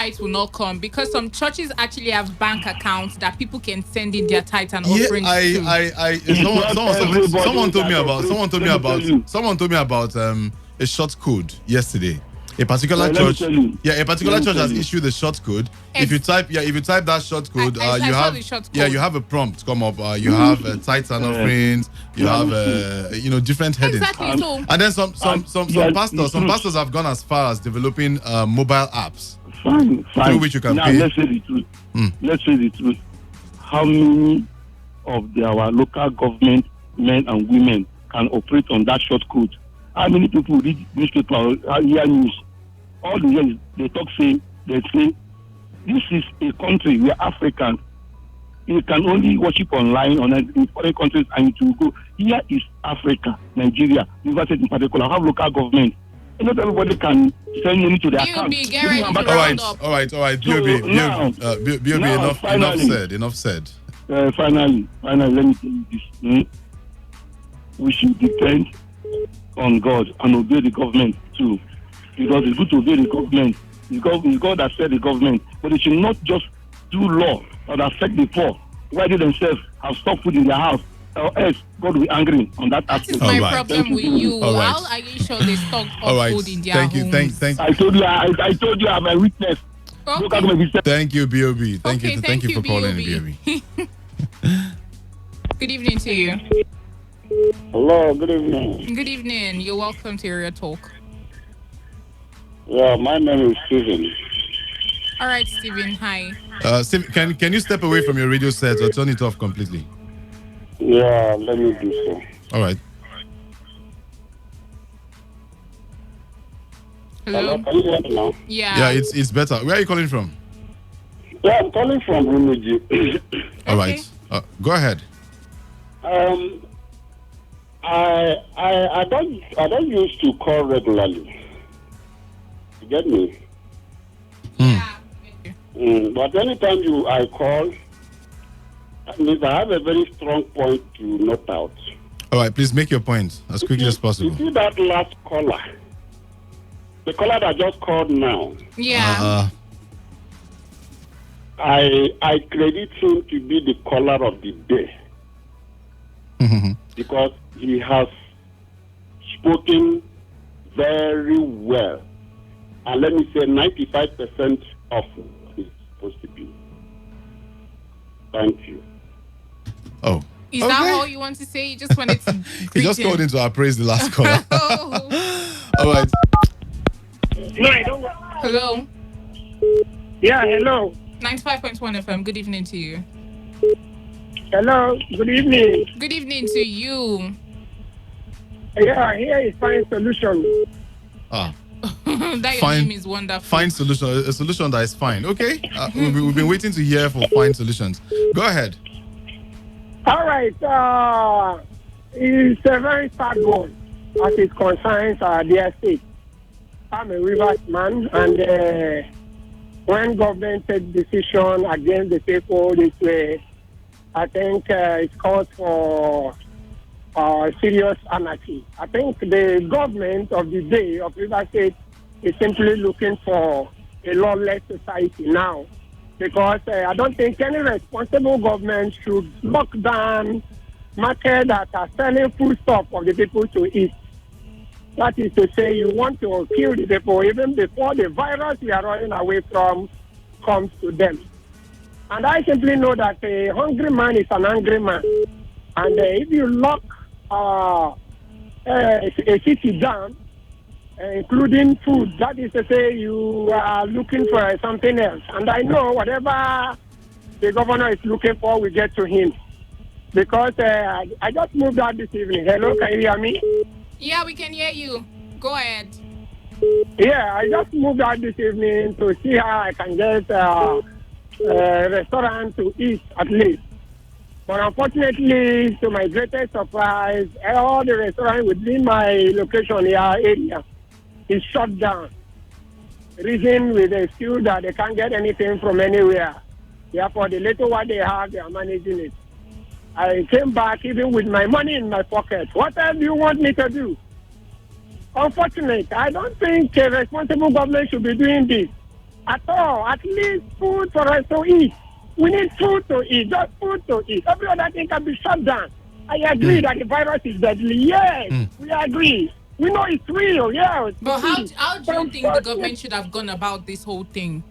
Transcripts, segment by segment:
It will not come because some churches actually have bank accounts that people can send in their tithe and Yeah, offerings someone told me about a short code yesterday. A particular church has issued a short code. If you type that short code, you have a prompt come up. You have tithes and offerings. You have different headings. Exactly. And then some pastors have gone as far as developing mobile apps. Fine. Through which you can now, pay. Let's say the truth. Let's say the truth. How many of our local government men and women can operate on that short code? How many people read newspaper or hear news? All the years they say this is a country where Africans you can only worship online in foreign countries and it will go. Here is Africa, Nigeria, university in particular, have local government. Not everybody can send money to their account. All right. Enough said. Finally, let me tell you this. We should depend on God and obey the government too. Because it's good to obey the government. It's God that set the government. But they should not just do law that affect the poor. Why they themselves have stopped food in their house? Or else God will be angry on that aspect. This is my problem with you. How are you sure they stock up food in their homes? Thank you. I told you I'm a witness. Okay. Thank you, B.O.B. Thank you for calling, B.O.B. Good evening to you. Hello, good evening. Good evening. You're welcome to Area Talk. Yeah, my name is Stephen. All right, Stephen. Hi. Stephen, can you step away from your radio set or turn it off completely? Yeah, let me do so. All right. Hello? Can you hear me now? Yeah, it's better. Where are you calling from? Yeah, I'm calling from Rumiji. All right. Go ahead. I don't used to call regularly. You get me? Yeah. But anytime I call, I have a very strong point to note out. All right, please make your point as quickly as possible. You see that last caller? The caller that just called now. Yeah. I credit him to be the caller of the day. Because he has spoken very well. And let me say 95% of what is supposed to be. Thank you. Oh. Is that all you want to say? You just wanted to He just called in to appraise the last caller. All right. No, I don't. Hello. Yeah, hello. 95.1 FM. Good evening to you. Hello. Good evening. Good evening to you. Yeah, here is Fine Solution. That your name is wonderful. Fine solution. A solution that is fine. Okay. We've been waiting to hear for fine solutions. Go ahead. All right. It's a very sad one as it concerns their state. I'm a Rivers man, and when government takes decision against the people this way, I think it's called for serious anarchy. I think the government of the day of Rivers State is simply looking for a lawless society now, because I don't think any responsible government should lock down markets that are selling food stuff for the people to eat. That is to say, you want to kill the people even before the virus we are running away from comes to them. And I simply know that a hungry man is an angry man. And if you lock a city down, including food, that is to say you are looking for something else. And I know whatever the governor is looking for will get to him. Because I just moved out this evening. Hello, can you hear me? Yeah, we can hear you. Go ahead. Yeah, I just moved out this evening to see how I can get a restaurant to eat at least. But unfortunately, to my greatest surprise, all the restaurants within my location area is shut down. Reason with the excuse that they can't get anything from anywhere. Therefore, the little what they have, they are managing it. I came back even with my money in my pocket. What else do you want me to do? Unfortunately, I don't think a responsible government should be doing this. at all. At least food for us to eat. We need food to eat, just food to eat. Every other thing can be shut down. I agree that the virus is deadly. Yes, we agree. We know it's real, yes. But how do you think the government should have gone about this whole thing?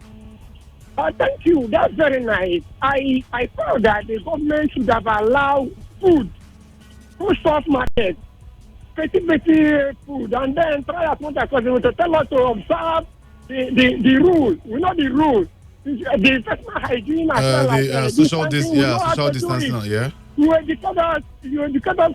Thank you. That's very nice. I felt that the government should have allowed food soft market, pretty food, and then try as much as possible to tell us to observe the rules. We know the rules. The personal hygiene as well as social distancing, yeah. You educate us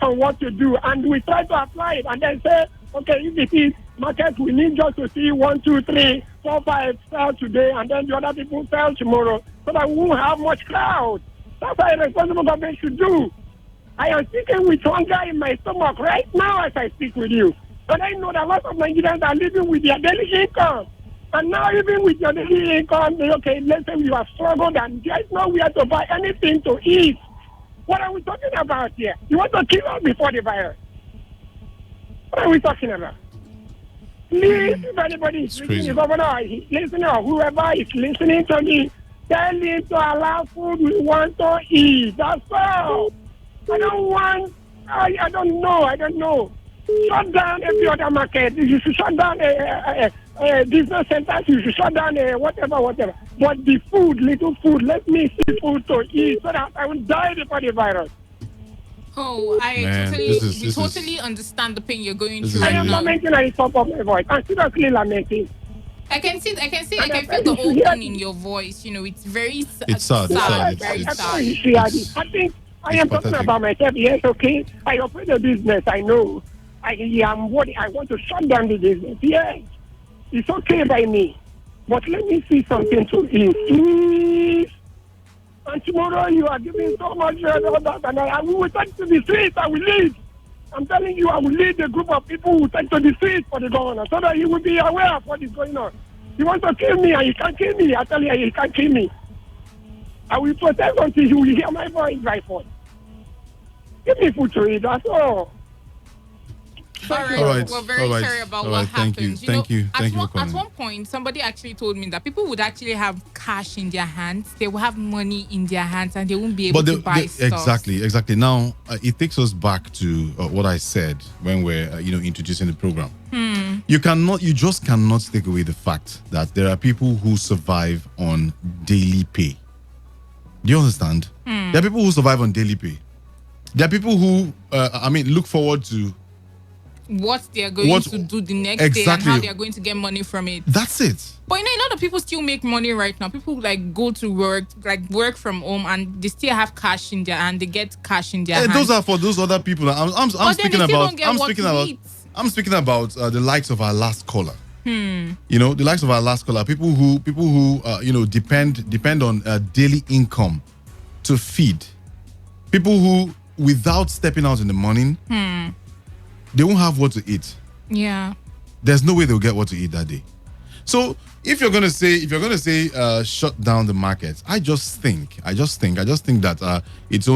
on what to do, and we try to apply it, and then say, okay, if it is market, we need just to see 1, 2, 3, 4, 5 sell today, and then the other people sell tomorrow, so that we won't have much crowd. That's what a responsible government should do. I am speaking with hunger in my stomach right now as I speak with you, and I know that lots of Nigerians are living with their daily income. And now even with your daily income, okay, let's say you have struggled and there is nowhere to buy anything to eat. What are we talking about here? You want to kill us before the virus? What are we talking about? Please, if anybody is listening, the governor is listening, or whoever is listening to me, tell him to allow food we want to eat. That's all. I don't know. Shut down every other market. You should shut down business centers. You should shut down whatever. But the food, little food, let me see food to eat so that I will die before the virus. Oh, totally understand the pain you're going through. I am lamenting at the top of my voice. I'm seriously lamenting. I can feel the whole tone in your voice. You know, it's very sad. It's sad. Very sad. I think I am talking about myself. Yes, okay. I operate a business. I know. I am what I want to shut down the business. Yes, it's okay by me. But let me see something to eat, please. And tomorrow you are giving so much and I will take to the streets. I will lead. I'm telling you, I will lead a group of people who take to the streets for the governor so that he will be aware of what is going on. You want to kill me and you can't kill me. I tell you, you can't kill me. I will protest until you will hear my voice by force. Give me food to eat, that's all. All right. We're very sorry about what happened. Thank you. At one point, somebody actually told me that people would actually have cash in their hands. They will have money in their hands and they won't be able to buy stuff. Exactly. Now, it takes us back to what I said when we're, introducing the program. You just cannot take away the fact that there are people who survive on daily pay. Do you understand? There are people who survive on daily pay. There are people who, look forward to what they are going to do the next day and how they are going to get money from it. That's it. But a lot of people still make money right now. People go to work from home and they still have cash in their hand. They get cash in their hands. Those are for those other people. I'm speaking about the likes of our last caller. The likes of our last caller. People who depend on daily income to feed. People who, without stepping out in the morning, they won't have what to eat. Yeah. There's no way they'll get what to eat that day. So if you're gonna say shut down the market, I just think that it's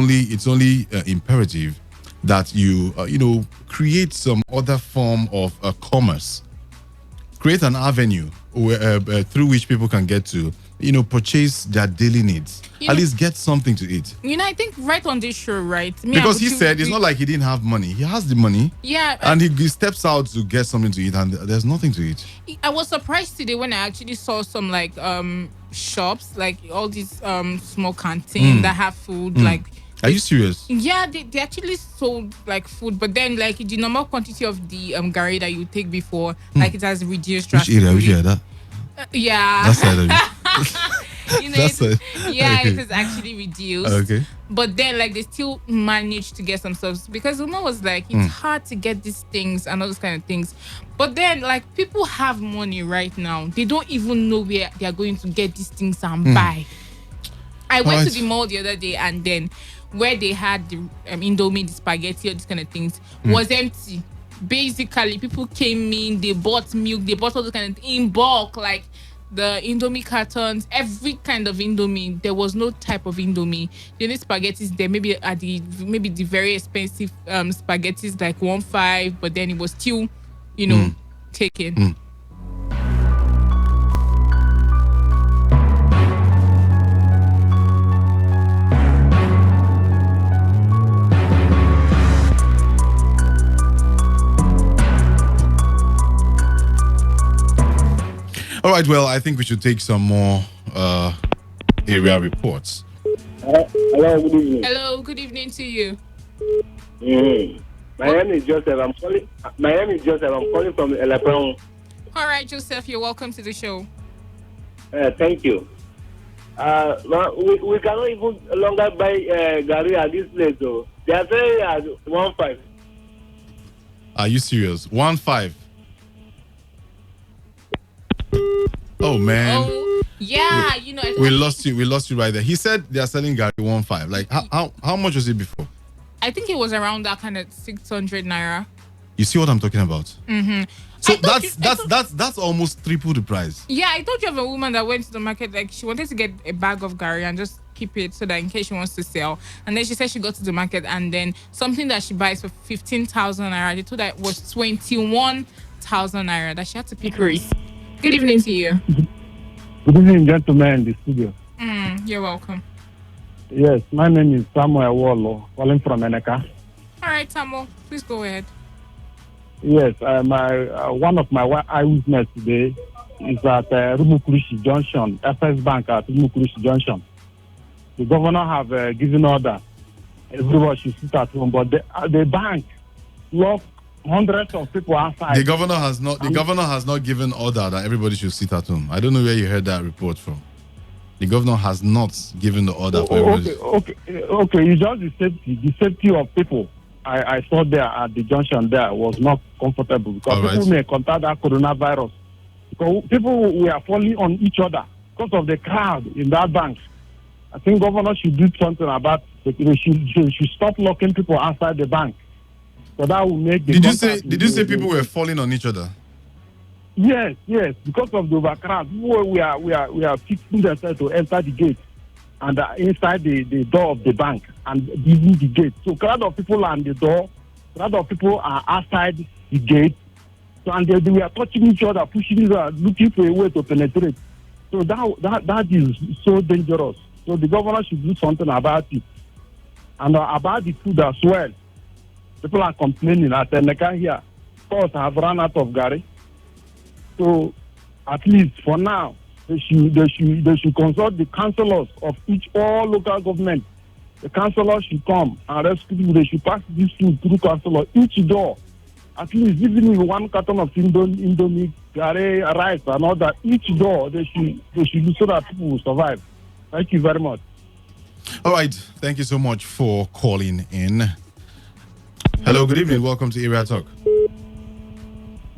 only imperative that you create some other form of commerce, create an avenue through which people can get to purchase their daily needs. At least get something to eat. I think right on this show, right? Because he said it's not like he didn't have money. He has the money. Yeah. And he steps out to get something to eat and there's nothing to eat. I was surprised today when I actually saw some shops, like all these small canteens that have food Are you serious? Yeah, they actually sold food, but then the normal quantity of the garri that you take before, it has reduced drastically. Which area? That? Yeah. That's side of you. It is actually reduced. Okay. But then they still managed to get some stuff because Uma was it's hard to get these things and all those kind of things. But then people have money right now. They don't even know where they are going to get these things and buy. I went to the mall the other day and then where they had the Indomie, the spaghetti, all these kind of things was empty. Basically, people came in, they bought milk, they bought all those kind of things in bulk, the Indomie cartons, every kind of Indomie. There was no type of Indomie. The only spaghettis there, maybe the very expensive spaghettis 1.5, but then it was still, taken. right, well, I think we should take some more area reports. Hello, good evening. Hello, good evening to you. My name is Joseph. I'm calling from Elapron. All right, Joseph, you're welcome to the show. Thank you. We cannot even longer buy Gary at this place, though. They are saying at 1.5. Are you serious? 1.5. Oh man. Oh, yeah, we lost you. We lost you right there. He said they are selling Gary 1.5. Like how much was it before? I think it was around that kind of 600 naira. You see what I'm talking about? Mm-hmm. So that's almost triple the price. Yeah, I told you of a woman that went to the market, like she wanted to get a bag of Gary and just keep it so that in case she wants to sell. And then she said she got to the market and then something that she buys for 15,000 naira, they told her it was 21,000 naira that she had to pick race. Good evening to you. Good evening, gentlemen in the studio. You're welcome. Yes, my name is Samuel Wallo, calling from Eneka. All right, Samuel, please go ahead. Yes, one of my eyewitness today is at Rumukurishi Junction, FS Bank at Rumukurishi Junction. The governor have given order. Everybody should sit at home, but the bank locked hundreds of people outside. The governor has not given order that everybody should sit at home. I don't know where you heard that report from. The governor has not given the order for everybody. Okay. It's just the safety of people. I saw there at the junction there was not comfortable because people may contact that coronavirus. Because people were falling on each other because of the crowd in that bank. I think governor should do something about it. They should stop locking people outside the bank. So that will make the Did you say people were falling on each other? Yes, because of the overcrowd. We are fixing themselves to enter the gate and inside the door of the bank and leaving the gate. So crowd of people are on the door, crowd of people are outside the gate. So and they were touching each other, pushing each other, looking for a way to penetrate. So that is so dangerous. So the governor should do something about it. And about the food as well. People are complaining at Eneka here. Stores have run out of Gary. So at least for now, they should consult the councillors of all local government. The councillors should come and rescue people. They should pass this food through councillor each door. At least even with 1 carton of Indomie, Gary, rice and all that, each door they should do so that people will survive. Thank you very much. All right. Thank you so much for calling in. Hello, good evening. Welcome to Area Talk.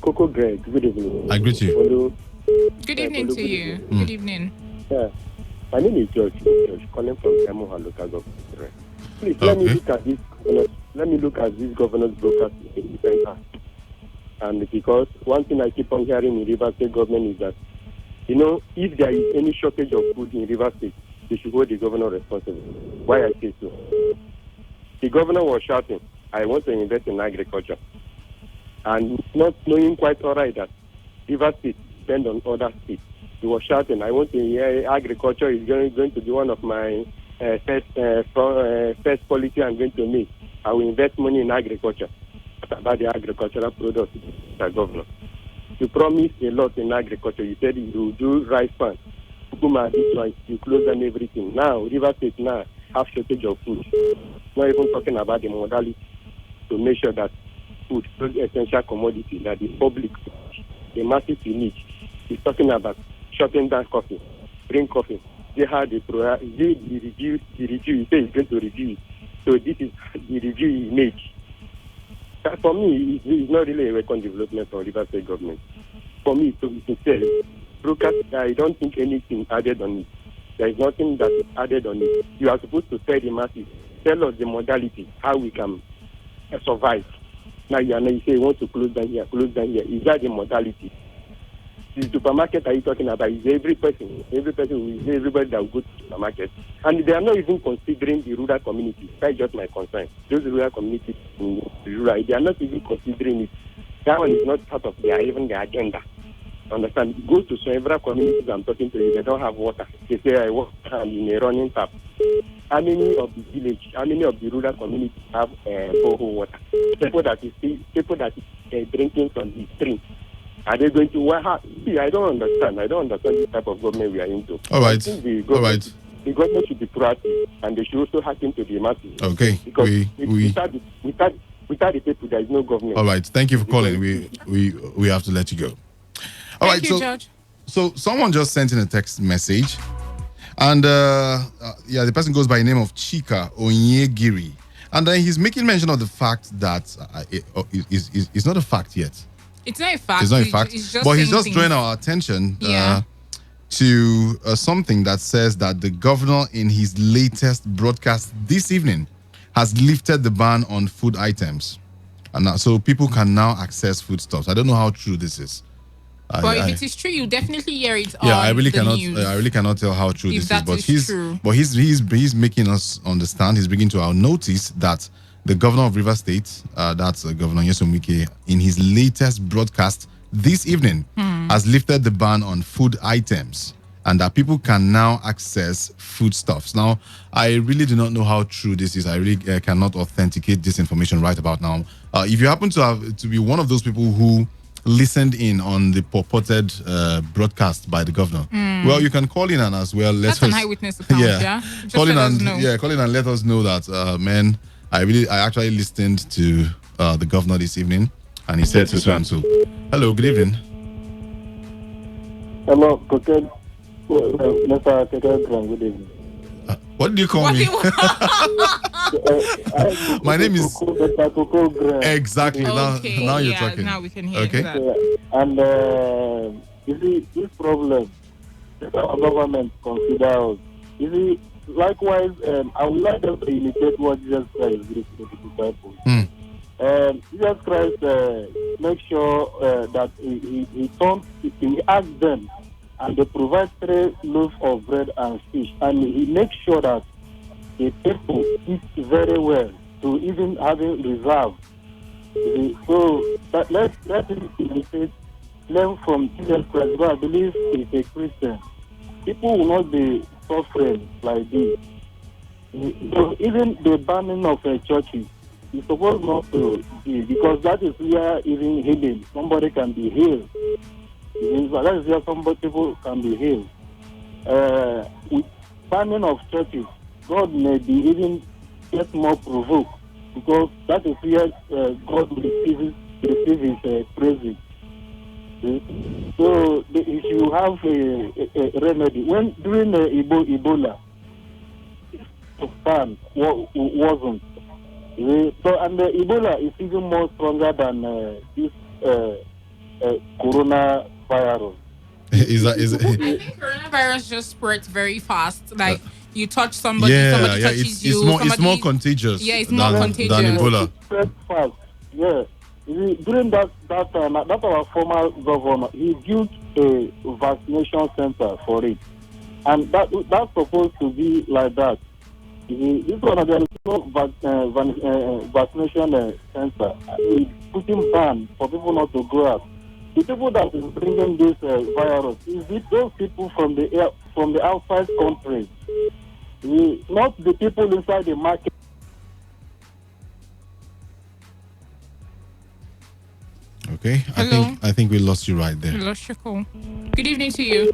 Coco Greg, good evening. I greet you. Good evening to you. Good evening. Yeah. My name is George calling from Emoha local government. Please let me look at this governor's broadcast in different times. And because one thing I keep on hearing in River State government is that, if there is any shortage of food in River State, they should hold the governor responsible. Why I say so? The governor was shouting, I want to invest in agriculture. And not knowing quite all right that River State depend on other states. He was shouting, I want to agriculture is going to be one of my first policy I'm going to make. I will invest money in agriculture. What about the agricultural products, Mr. Governor? You promised a lot in agriculture. You said you will do rice farm. You close down everything. Now, River State now have shortage of food. Not even talking about the modality to make sure that food, those essential commodity that the public, the masses need. He's talking about shutting down coffee, green coffee. They had the review. He said he's going to review it. So this is the review he made. For me, it's not really a welcome development for River State government. For me, to be sincere, broadcast, I don't think anything added on it. There is nothing that is added on it. You are supposed to tell the masses, tell us the modality, how we can survive. Now you say you want to close down here. Is that the modality? The supermarket are you talking about is every person everybody that will go to the supermarket. And they are not even considering the rural community. That's just my concern. Those rural communities in rural, they are not even considering it. That one is not part of their agenda. Understand? Go to several communities I'm talking to you, they don't have water. They say I work in a running tap. How many of the village, how many of the rural communities have borehole water? People that is drinking from the stream. Are they going to? See, I don't understand. I don't understand the type of government we are into. All right. I think the government should be proactive, and they should also hack into the masses. Okay. Because without the people, there is no government. All right. Thank you for calling. We have to let you go. All right. Thank you, George. So someone just sent in a text message, and the person goes by the name of Chika Onyegiri, and then he's making mention of the fact that it's not a fact yet. It's not a fact. It's not a fact. But he's just drawing our attention to something that says that the governor in his latest broadcast this evening has lifted the ban on food items. And so people can now access foodstuffs. I don't know how true this is. But if it is true, you definitely hear it on I really the news. I really cannot tell how true If this is. But he's making us understand. He's bringing to our notice that the governor of Rivers State, that's Governor Nyesom Wike, in his latest broadcast this evening, has lifted the ban on food items, and that people can now access foodstuffs. Now, I really do not know how true this is. I really cannot authenticate this information right about now. If you happen to be one of those people who listened in on the purported broadcast by the governor, well, you can call in and as well. That's an eyewitness account, Just call in and call in and let us know that, man, I actually listened to the governor this evening, and he said so and so. Hello, good evening. Hello, Mr. Good evening. What do you call me? My name is exactly. Okay, now you're talking. Now we can hear that. And you see, this problem that our government considers, you see, likewise, I would like them to imitate what Jesus Christ did to the disciples. Jesus Christ make sure that he asked them, and they provide 3 loaves of bread and fish, and he makes sure that the people eat very well, to even having reserve. So let him imitate, learn from Jesus Christ. But I believe he's a Christian. People will not be suffering like this. So even the banning of churches is supposed not to be, because that is where even healing, somebody can be healed. That is where some people can be healed. With banning of churches, God may be even get more provoked, because that is where God receives his praises. So if you have a remedy, when during Ebola, ban wasn't. So and the Ebola is even more stronger than this coronavirus. Is it? I think coronavirus just spreads very fast. Like you touch somebody, somebody touches you. It's more contagious. Yeah, it's more contagious than Ebola. It spreads fast. Yeah. During that time, that our former governor, he built a vaccination center for it, and that's supposed to be like that. This one, there is no vaccination center. It's putting ban for people not to go out. The people that is bringing this virus is it those people from the outside countries, not the people inside the market. Okay, I think we lost you right there. We lost your call. Good evening to you.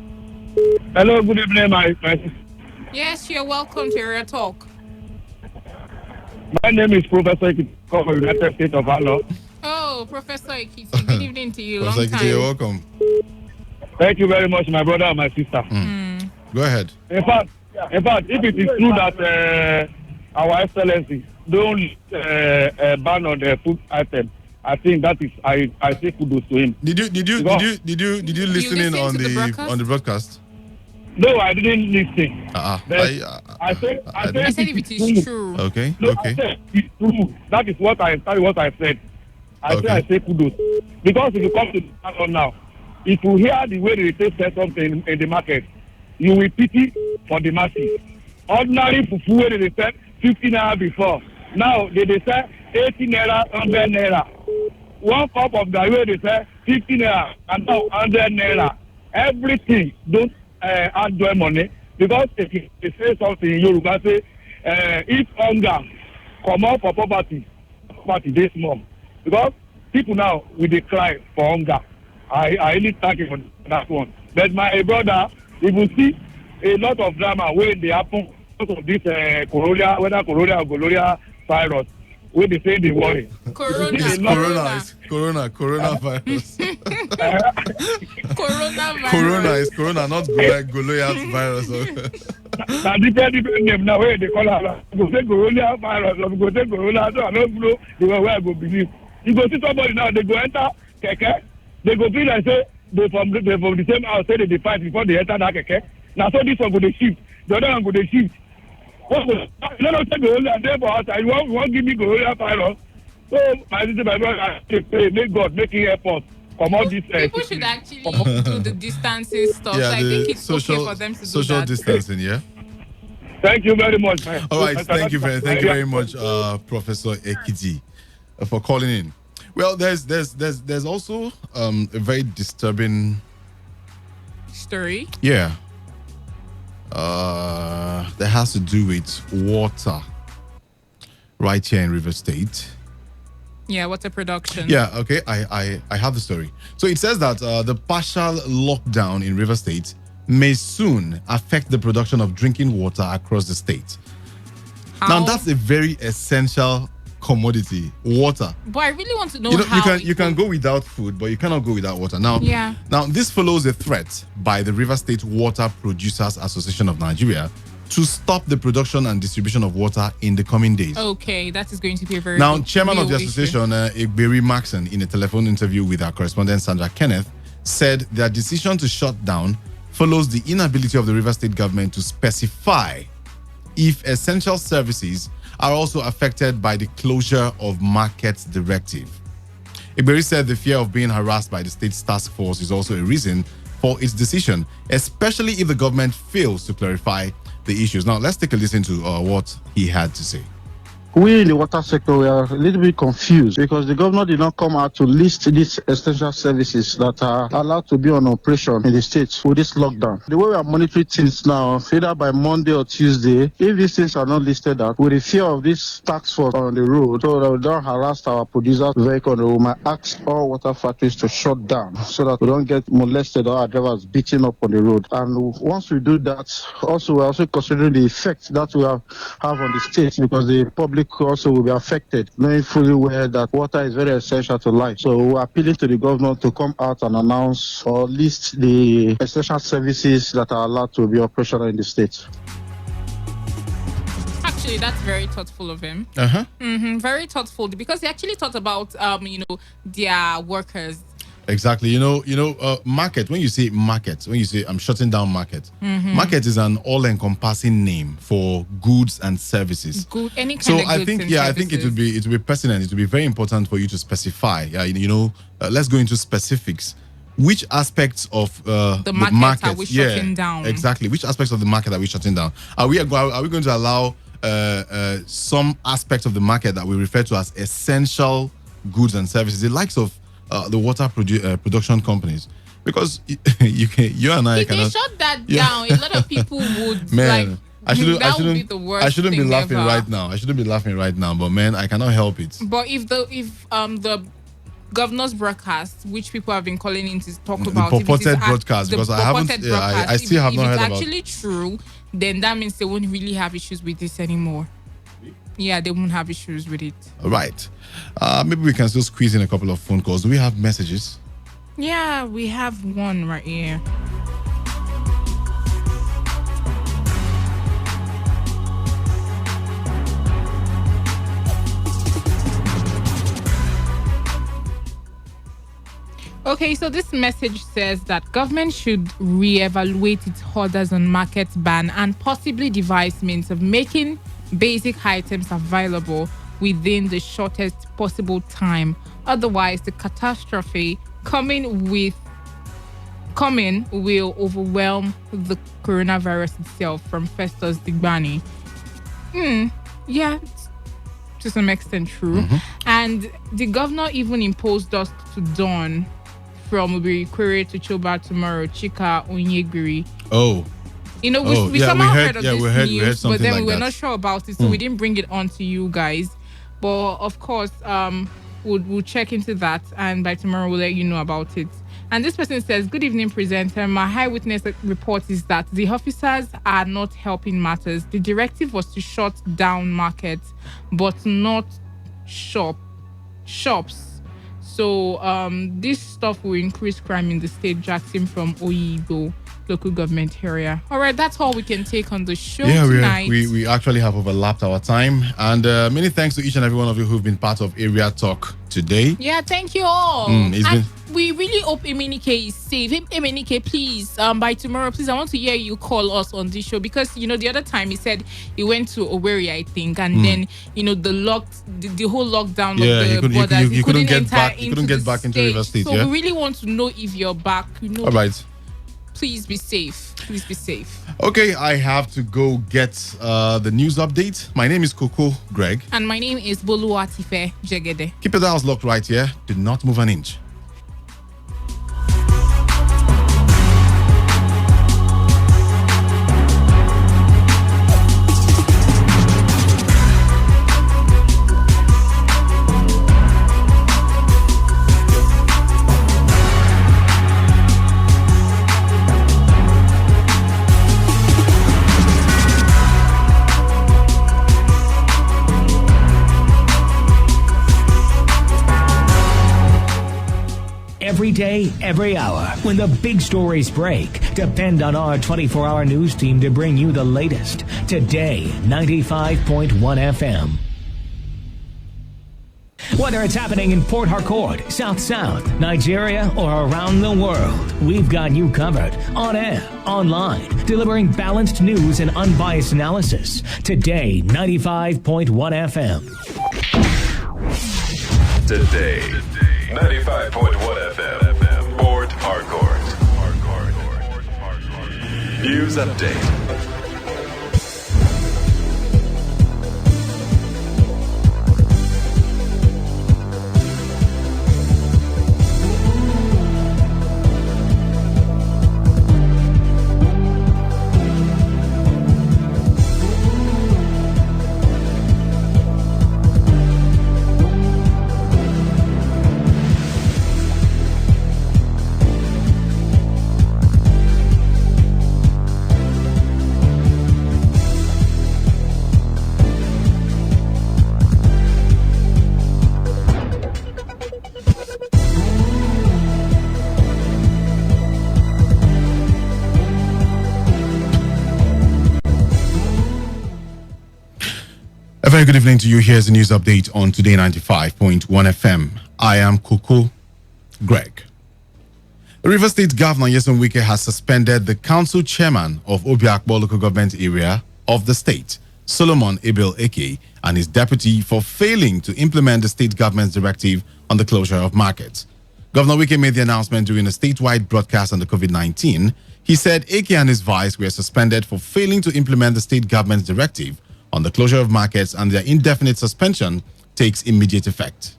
Hello, good evening, my sister. Yes, you're welcome to Area Talk. My name is Professor Ekiti from United States of Alo. Oh, Professor Ekiti, good evening to you. Professor Ekiti, you're welcome. Thank you very much, my brother and my sister. Go ahead. In fact, if it is true that our Excellency don't ban on the food item, I think that is I say kudos to him. Did you listen in on the broadcast? No, I didn't listen. I said if it is true. Okay. No, I said it's true. That is what I said. I say kudos. Because if you come to the market now, if you hear the way they say something in the market, you will pity for the masses. Ordinary fufu where they said 50 naira before. Now they say 80 naira, 100 naira. One cup of the way they say 50 naira and now 100 naira. Everything don't add their money, because if they say something in Yoruba, say if hunger come out for poverty this month, because people now will decry for hunger. I really thank you for that one. But my brother, you will see a lot of drama when they happen because of this corona, whether corona or gonorrhea virus, when they say they worry. Coronavirus. Coronavirus. Corona, not Goliath virus. Now different name now where they call her. Go say corona virus, or go say corona. So I don't know the way I go believe. You go see somebody now, they go enter keke. They go feel like say they from the same house, say they fight before they enter that keke. Now so this one go they shift, the other one go they shift. What go? You don't say go and there for outside. You won't give me corona virus. So my sister, my brother, I pray, make God make it effort. People should actually do the distancing stuff. Yeah, so I think it's okay for them to do that. Social distancing, yeah. Thank you very much, man. All right, thank you very much, Professor Ekiti, for calling in. Well, there's also a very disturbing story. Yeah. That has to do with water right here in River State. Yeah, water production. Yeah, okay, I have the story. So it says that the partial lockdown in River State may soon affect the production of drinking water across the state. How? Now, that's a very essential commodity, water. But I really want to know how you can go without food, but you cannot go without water. Now, this follows a threat by the River State Water Producers Association of Nigeria to stop the production and distribution of water in the coming days. Okay, that is going to be a very Now, chairman of the association, Igberi Maxon, in a telephone interview with our correspondent Sandra Kenneth, said their decision to shut down follows the inability of the River State government to specify if essential services are also affected by the closure of markets directive. Igberi said the fear of being harassed by the state's task force is also a reason for its decision, especially if the government fails to clarify the issues. Now, let's take a listen to what he had to say. We in the water sector, we are a little bit confused because the governor did not come out to list these essential services that are allowed to be on operation in the states with this lockdown. The way we are monitoring things now, either by Monday or Tuesday, if these things are not listed out, with the fear of this tax force on the road, so that we don't harass our producers' vehicle, we might ask all water factories to shut down so that we don't get molested or our drivers beaten up on the road. And once we do that, also we're also considering the effect that we have on the states because the public also will be affected, knowing fully well that water is very essential to life. So we're appealing to the government to come out and announce or list the essential services that are allowed to be operational in the state. Actually, that's very thoughtful of him. Very thoughtful because he actually thought about their workers. Exactly. Market, when you say I'm shutting down market, market is an all-encompassing name for goods and services. Any kind of goods I think it would be pertinent. It would be very important for you to specify. Let's go into specifics. Which aspects of the market are we shutting down? Exactly. Which aspects of the market are we shutting down? Are we going to allow some aspects of the market that we refer to as essential goods and services, the likes of the water production companies? Because you and I if cannot. If they shut that down, a lot of people would I shouldn't be the worst. I shouldn't be laughing ever. right now. I shouldn't be laughing right now, but man, I cannot help it. But if the governor's broadcast, which people have been calling in to talk about, the purported broadcast, because I still have not heard about. If it's actually true, then that means they won't really have issues with this anymore. Yeah, they won't have issues with it. Right. Maybe we can still squeeze in a couple of phone calls. Do we have messages? Yeah, we have one right here. Okay, so this message says that government should reevaluate its orders on market ban and possibly devise means of making basic items available within the shortest possible time. Otherwise, the catastrophe coming will overwhelm the coronavirus itself. From Festus Digbani. Yeah, to some extent true. And the governor even imposed dusk to dawn from Ubiri to Choba tomorrow, Chika Onyegbiri. Oh. We somehow heard of this news, but then we were that. not sure about it, so we didn't bring it on to you guys. But of course, we'll check into that, and by tomorrow we'll let you know about it. And this person says, good evening, presenter. My high witness report is that the officers are not helping matters. The directive was to shut down markets, but not shops. So this stuff will increase crime in the state. Jackson from Oyibo local government area. All right, that's all we can take on the show tonight. We actually have overlapped our time. And many thanks to each and every one of you who've been part of Area Talk today. Yeah, thank you all. We really hope Emenike is safe. Emenike, please, by tomorrow, please, I want to hear you call us on this show because, the other time he said he went to Owerri, I think, and then, the whole lockdown of the borders. He couldn't get back into River State. So we really want to know if you're back. All right. Please be safe. Please be safe. Okay, I have to go get the news update. My name is Coco Greg. And my name is Boluwatife Jegede. Keep your dials locked right here. Do not move an inch. Every day, every hour, when the big stories break, depend on our 24-hour news team to bring you the latest. Today, 95.1 FM. Whether it's happening in Port Harcourt, South South, Nigeria, or around the world, we've got you covered. On air, online, delivering balanced news and unbiased analysis. Today, 95.1 FM. Today, 95.1 FM, Port Harcourt. News update. A very good evening to you. Here's the news update on Today 95.1 FM. I am Coco Greg. The River State Governor Nyesom Wike has suspended the council chairman of Obiakpo local government area of the state, Solomon Abel Eke, and his deputy for failing to implement the state government's directive on the closure of markets. Governor Wike made the announcement during a statewide broadcast on the COVID-19. He said Eke and his vice were suspended for failing to implement the state government's directive on the closure of markets, and their indefinite suspension takes immediate effect.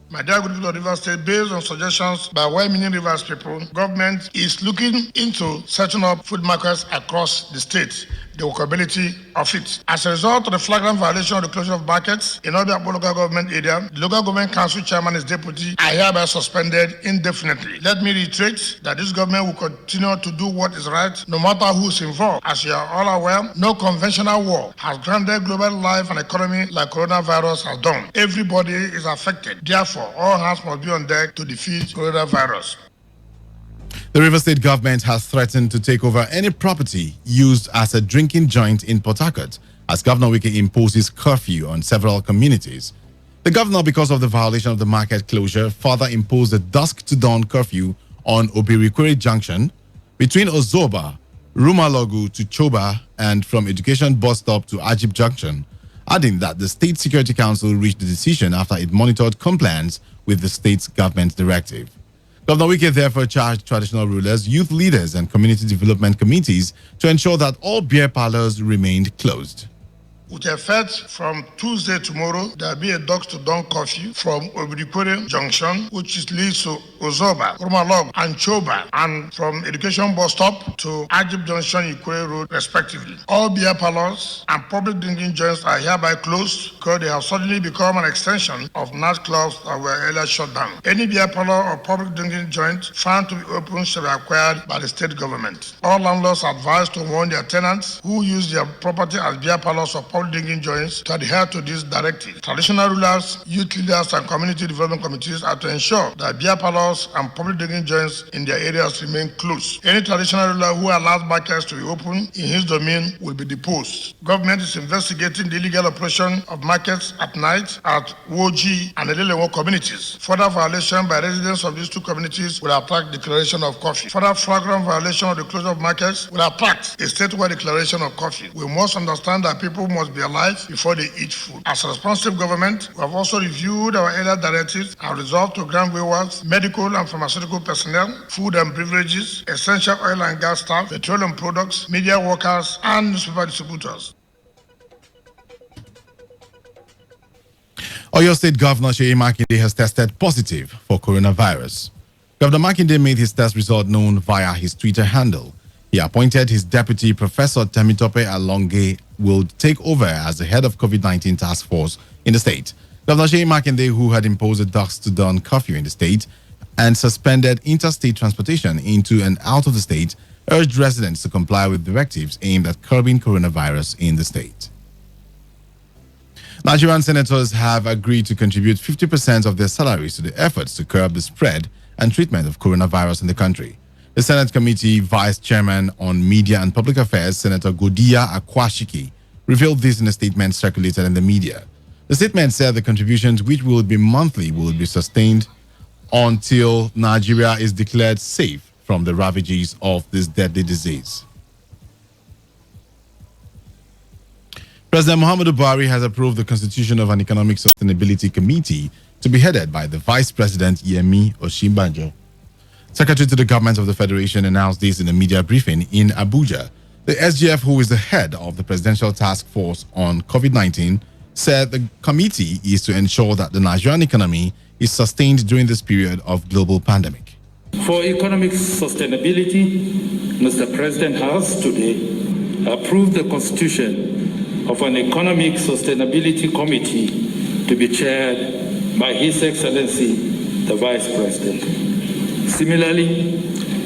My dear good people of Rivers State, based on suggestions by well-meaning Rivers people, government is looking into setting up food markets across the state, the workability of it. As a result of the flagrant violation of the closure of markets in Obiakpo local government area, the local government council chairman and his deputy are hereby suspended indefinitely. Let me reiterate that this government will continue to do what is right, no matter who is involved. As you are all aware, no conventional war has granted global life and economy like coronavirus has done. Everybody is affected. Therefore, all hands must be on deck to defeat coronavirus. The River State government has threatened to take over any property used as a drinking joint in Port Harcourt as Governor Wike imposes curfew on several communities. The governor, because of the violation of the market closure, further imposed a dusk to dawn curfew on Obirikwere Junction between Ozoba, Rumalogu to Choba, and from Education Bus Stop to Ajib Junction, adding that the State Security Council reached the decision after it monitored compliance with the state's government directive. Governor Wike therefore charged traditional rulers, youth leaders, and community development committees to ensure that all beer parlors remained closed. With effect from Tuesday tomorrow, there will be a dusk to dawn curfew from Obirikore Junction, which leads to Ozoba, Romalog, and Choba, and from Education Bus Stop to Ajib Junction, Ikure Road, respectively. All beer parlors and public drinking joints are hereby closed because they have suddenly become an extension of nightclubs that were earlier shut down. Any beer parlor or public drinking joint found to be open shall be acquired by the state government. All landlords are advised to warn their tenants who use their property as beer parlors or public drinking joints to adhere to this directive. Traditional rulers, youth leaders, and community development committees are to ensure that beer parlors and public drinking joints in their areas remain closed. Any traditional ruler who allows markets to be open in his domain will be deposed. Government is investigating the illegal operation of markets at night at Woji and Elelewo communities. Further violation by residents of these two communities will attract declaration of curfew. Further flagrant violation of the closure of markets will attract a statewide declaration of curfew. We must understand that people must be alive before they eat food. As a responsive government, we have also reviewed our earlier directives and resolved to grant waivers, medical and pharmaceutical personnel, food and beverages, essential oil and gas staff, petroleum products, media workers, and newspaper distributors. Oyo State Governor Seyi Makinde has tested positive for coronavirus. Governor Makinde made his test result known via his Twitter handle. He appointed his deputy, Professor Temitope Alonge, will take over as the head of COVID-19 task force in the state. Governor Seyi Makinde, who had imposed a dusk-to-dawn curfew in the state and suspended interstate transportation into and out of the state, urged residents to comply with directives aimed at curbing coronavirus in the state. Nigerian senators have agreed to contribute 50% of their salaries to the efforts to curb the spread and treatment of coronavirus in the country. The Senate Committee Vice Chairman on Media and Public Affairs, Senator Godiya Akwashiki, revealed this in a statement circulated in the media. The statement said the contributions, which will be monthly, will be sustained until Nigeria is declared safe from the ravages of this deadly disease. President Muhammadu Buhari has approved the constitution of an Economic Sustainability Committee to be headed by the Vice President Yemi Osinbajo. Secretary to the Government of the Federation announced this in a media briefing in Abuja. The SGF, who is the head of the Presidential Task Force on COVID-19, said the committee is to ensure that the Nigerian economy is sustained during this period of global pandemic. For economic sustainability, Mr. President has today approved the constitution of an Economic Sustainability Committee to be chaired by His Excellency, the Vice President. Similarly,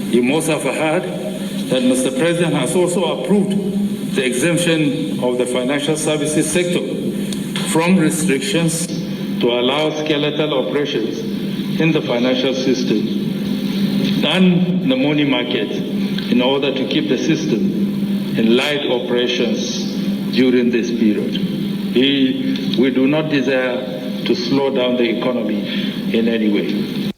you must have heard that Mr. President has also approved the exemption of the financial services sector from restrictions to allow skeletal operations in the financial system and the money market in order to keep the system in light operations during this period. We do not desire to slow down the economy in any way.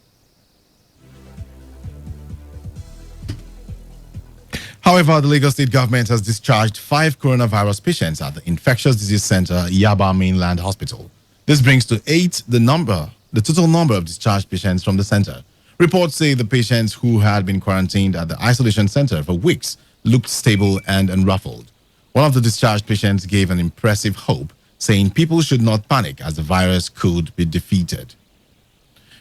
However, the Lagos State government has discharged 5 coronavirus patients at the Infectious Disease Center, Yaba Mainland Hospital. This brings to 8 the total number of discharged patients from the center. Reports say the patients who had been quarantined at the isolation center for weeks looked stable and unruffled. One of the discharged patients gave an impressive hope, saying people should not panic as the virus could be defeated.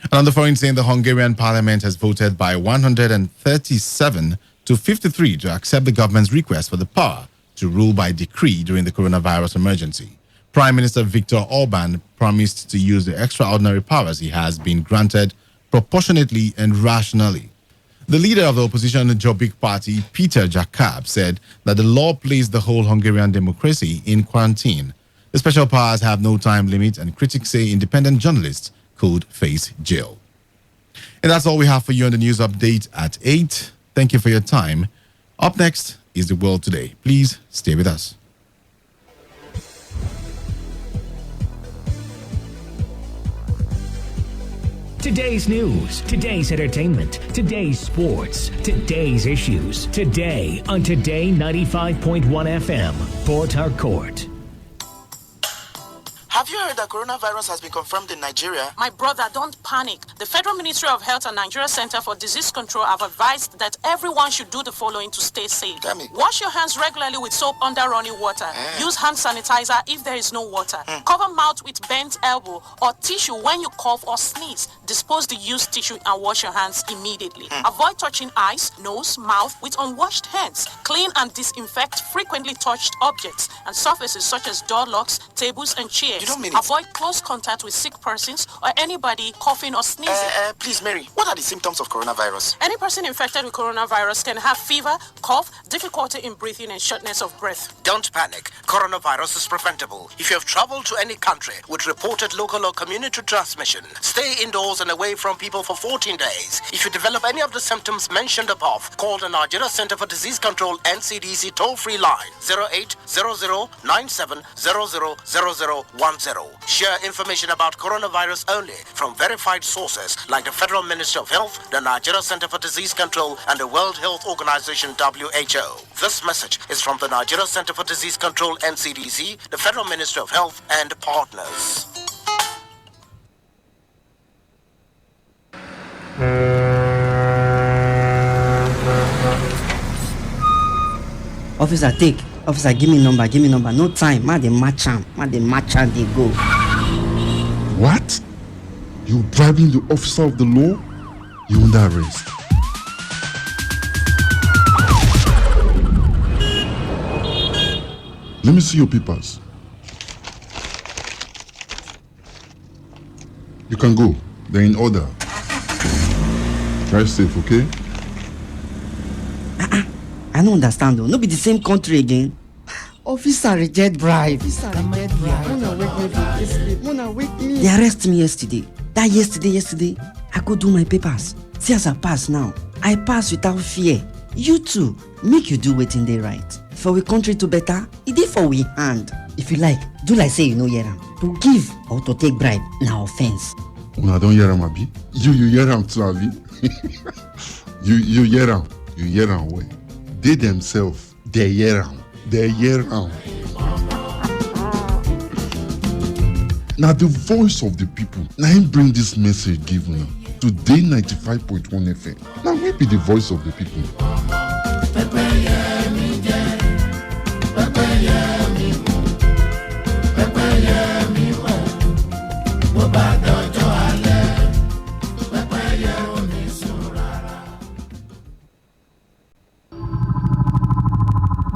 And on the foreign scene, the Hungarian parliament has voted by 137 to 53 to accept the government's request for the power to rule by decree during the coronavirus emergency. Prime Minister Viktor Orban promised to use the extraordinary powers he has been granted proportionately and rationally. The leader of the opposition Jobbik Party, Peter Jakab, said that the law placed the whole Hungarian democracy in quarantine. The special powers have no time limit, and critics say independent journalists could face jail. And that's all we have for you on the news update at 8. Thank you for your time. Up next is The World Today. Please stay with us. Today's news, today's entertainment, today's sports, today's issues. Today on Today 95.1 FM, Port Harcourt. Have you heard that coronavirus has been confirmed in Nigeria? My brother, don't panic. The Federal Ministry of Health and Nigeria Center for Disease Control have advised that everyone should do the following to stay safe. Tell me. Wash your hands regularly with soap under running water. Use hand sanitizer if there is no water. Cover mouth with bent elbow or tissue when you cough or sneeze. Dispose the used tissue and wash your hands immediately. Avoid touching eyes, nose, mouth with unwashed hands. Clean and disinfect frequently touched objects and surfaces such as door locks, tables, and chairs. You don't mean it. Avoid close contact with sick persons or anybody coughing or sneezing. Please, Mary, what are the symptoms of coronavirus? Any person infected with coronavirus can have fever, cough, difficulty in breathing, and shortness of breath. Don't panic. Coronavirus is preventable. If you have traveled to any country with reported local or community transmission, stay indoors and away from people for 14 days. If you develop any of the symptoms mentioned above, call the Nigeria Center for Disease Control NCDC toll-free line 0800-9700-0010. Share information about coronavirus only from verified sources like the Federal Ministry of Health, the Nigeria Center for Disease Control, and the World Health Organization WHO. This message is from the Nigeria Center for Disease Control NCDC, the Federal Ministry of Health, and partners. Officer, take. Officer, give me number. No time. Ma dey match am. They go. What? You bribing the officer of the law? You under arrest. Let me see your papers. You can go. They're in order. Drive safe, okay? I don't understand though. No be the same country again. Officer reject bribe. Mona wake me. They arrest me yesterday. That yesterday, I go do my papers. See as I pass now. I pass without fear. You too, make you do wetin dey right. For we country to better, it dey for we hand. If you like, do like say you no hear am. To give or to take bribe na offense. Una don hear am, abi? You hear am too, abi? You hear am. You hear am well. They themselves, they hear am. Now the voice of the people. Now him bring this message give una. Today 95.1 FM. Now we be the voice of the people.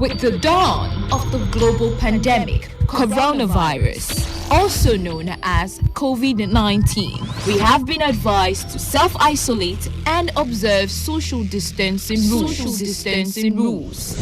With the dawn of the global pandemic, coronavirus, also known as COVID-19, we have been advised to self-isolate and observe social distancing rules.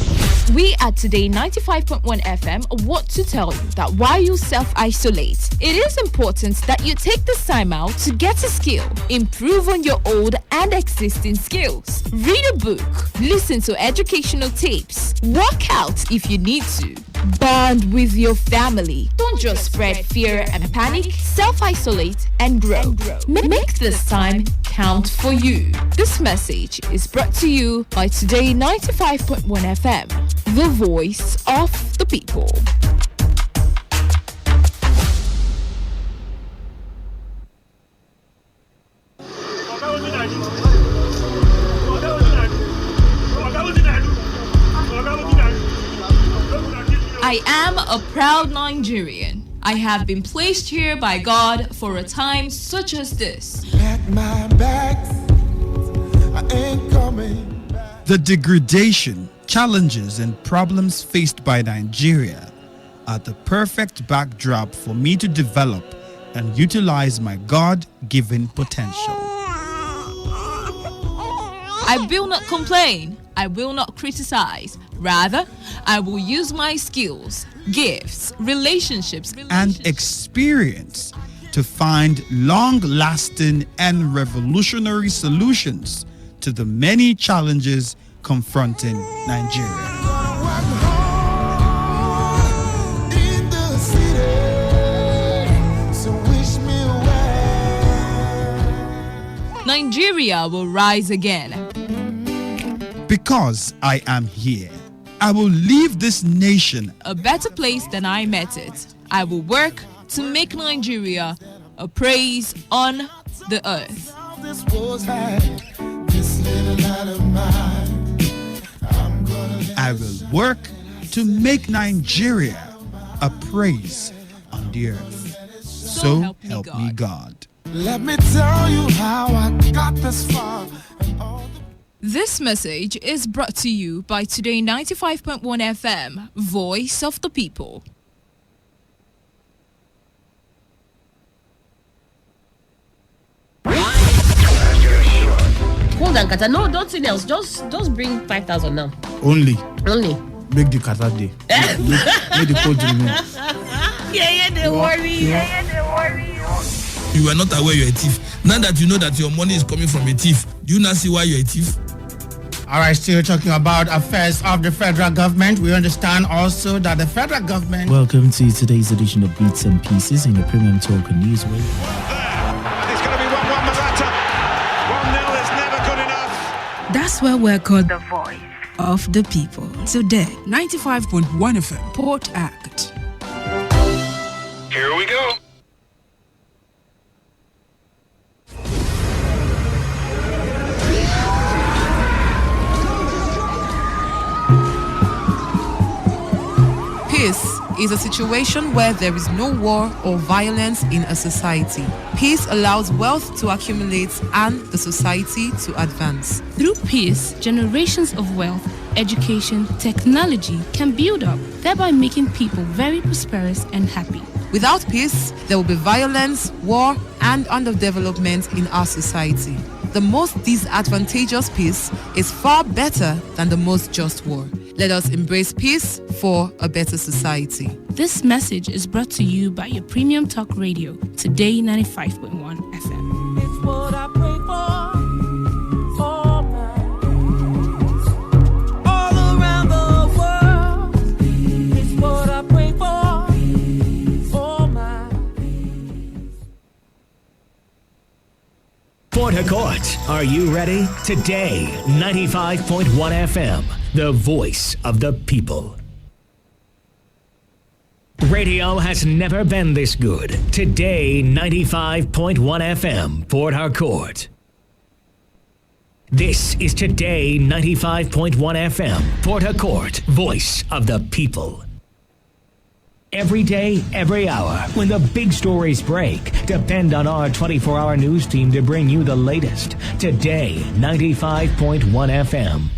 We at Today 95.1 FM want to tell you that while you self-isolate, it is important that you take this time out to get a skill, improve on your old and existing skills, read a book, listen to educational tapes, work out if you need to, bond with your family. Don't just spread fear and panic. Self-isolate and grow. Make this time count for you. This message is brought to you by Today 95.1 FM, the voice of the people. I am a proud Nigerian. I have been placed here by God for a time such as this. The degradation, challenges, and problems faced by Nigeria are the perfect backdrop for me to develop and utilize my God-given potential. I will not complain. I will not criticize. Rather, I will use my skills, gifts, relationships, and experience to find long-lasting and revolutionary solutions to the many challenges confronting Nigeria. Nigeria will rise again. Because I am here, I will leave this nation a better place than I met it. I will work, to make Nigeria a praise on the earth. I will work to make Nigeria a praise on the earth. So help me God. Let me tell you how I got this far. This message is brought to you by Today 95.1 FM, Voice of the People. Hold on, Kata. No, don't say else. Just bring 5,000 now. Only. Make the Kata day. Make the cold remain. Yeah, they worry. You were not aware you're a thief. Now that you know that your money is coming from a thief, do you not see why you're a thief? All right, still talking about affairs of the federal government. We understand also that the federal government... Welcome to today's edition of Beats and Pieces in the Premium Talk and News Wave. And it's going to be 1-1 Morata. 1-0 is never good enough. That's why we're called the Voice of the People. Today, 95.1 FM, Port Act. Here we go. Peace is a situation where there is no war or violence in a society. Peace allows wealth to accumulate and the society to advance. Through peace, generations of wealth, education, technology can build up, thereby making people very prosperous and happy. Without peace, there will be violence, war, and underdevelopment in our society. The most disadvantageous peace is far better than the most just war. Let us embrace peace for a better society. This message is brought to you by your premium talk radio, Today 95.1 FM. It's what I pray for all around the world. It's what I pray for my Port Harcourt, are you ready? Today, 95.1 FM, the voice of the people. Radio has never been this good. Today, 95.1 FM, Port Harcourt. This is Today 95.1 FM, Port Harcourt, voice of the people. Every day, every hour, when the big stories break, depend on our 24-hour news team to bring you the latest. Today, 95.1 FM.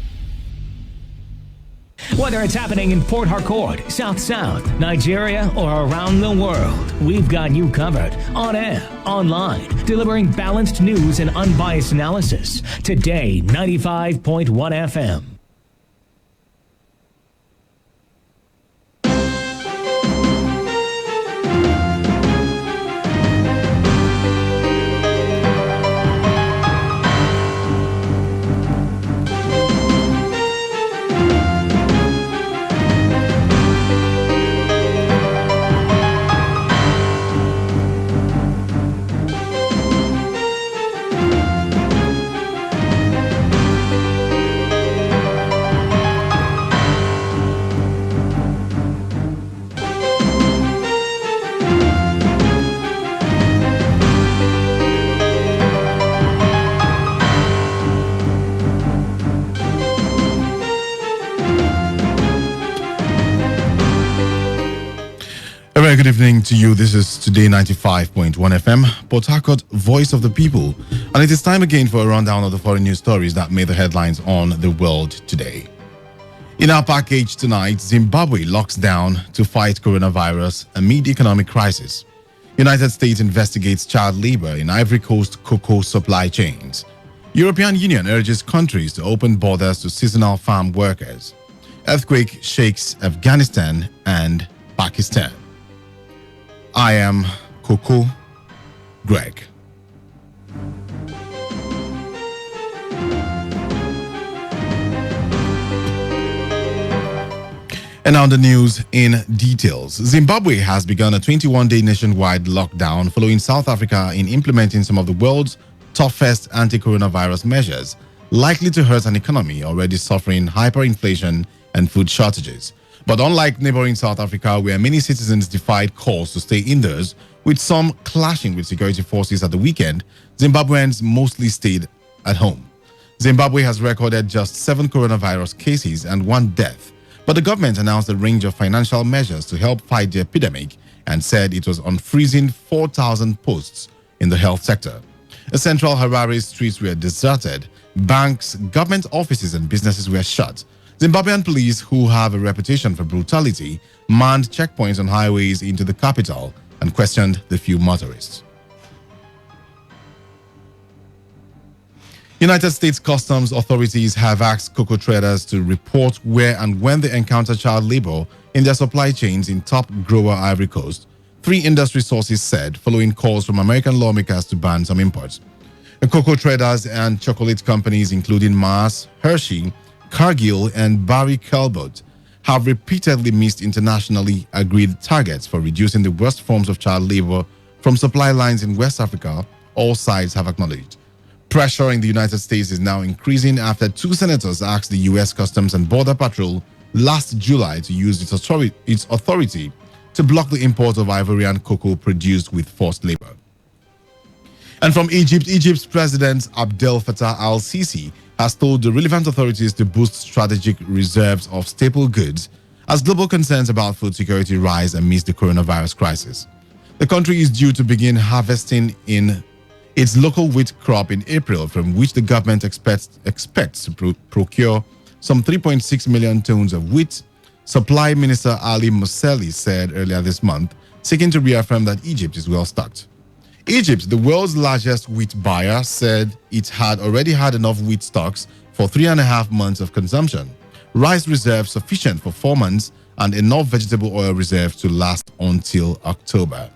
Whether it's happening in Port Harcourt, South South, Nigeria, or around the world, we've got you covered. On air, online, delivering balanced news and unbiased analysis. Today, 95.1 FM. A very good evening to you. This is Today 95.1 FM, Port Harcourt, voice of the people. And it is time again for a rundown of the foreign news stories that made the headlines on the world today. In our package tonight, Zimbabwe locks down to fight coronavirus amid economic crisis. United States investigates child labor in Ivory Coast cocoa supply chains. European Union urges countries to open borders to seasonal farm workers. Earthquake shakes Afghanistan and Pakistan. I am Coco Greg. And now the news in details. Zimbabwe has begun a 21-day nationwide lockdown following South Africa in implementing some of the world's toughest anti-coronavirus measures, likely to hurt an economy already suffering hyperinflation and food shortages. But unlike neighboring South Africa, where many citizens defied calls to stay indoors, with some clashing with security forces at the weekend, Zimbabweans mostly stayed at home. Zimbabwe has recorded just 7 coronavirus cases and 1 death, but the government announced a range of financial measures to help fight the epidemic and said it was unfreezing 4,000 posts in the health sector. The central Harare streets were deserted, banks, government offices and businesses were shut. Zimbabwean police, who have a reputation for brutality, manned checkpoints on highways into the capital and questioned the few motorists. United States Customs authorities have asked cocoa traders to report where and when they encounter child labor in their supply chains in top grower Ivory Coast, 3 industry sources said, following calls from American lawmakers to ban some imports. The cocoa traders and chocolate companies including Mars, Hershey, Cargill and Barry Callebaut have repeatedly missed internationally agreed targets for reducing the worst forms of child labor from supply lines in West Africa, all sides have acknowledged. Pressure in the United States is now increasing after 2 senators asked the U.S. Customs and Border Patrol last July to use its authority to block the import of Ivorian cocoa produced with forced labor. And from Egypt, Egypt's President Abdel Fattah al-Sisi has told the relevant authorities to boost strategic reserves of staple goods as global concerns about food security rise amidst the coronavirus crisis. The country is due to begin harvesting in its local wheat crop in April, from which the government expects to procure some 3.6 million tons of wheat, Supply Minister Ali Mousselli said earlier this month, seeking to reaffirm that Egypt is well stocked. Egypt, the world's largest wheat buyer, said it had already had enough wheat stocks for 3.5 months of consumption, rice reserves sufficient for 4 months, and enough vegetable oil reserves to last until October.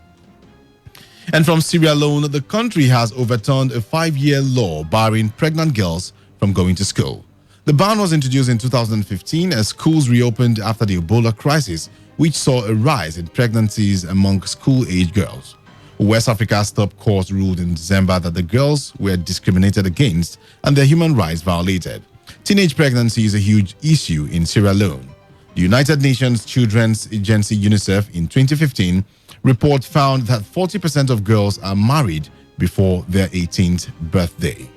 And from Sierra Leone, the country has overturned a 5-year law barring pregnant girls from going to school. The ban was introduced in 2015 as schools reopened after the Ebola crisis, which saw a rise in pregnancies among school-age girls. West Africa's top court ruled in December that the girls were discriminated against and their human rights violated. Teenage pregnancy is a huge issue in Sierra Leone. The United Nations Children's Agency UNICEF in 2015 report found that 40% of girls are married before their 18th birthday.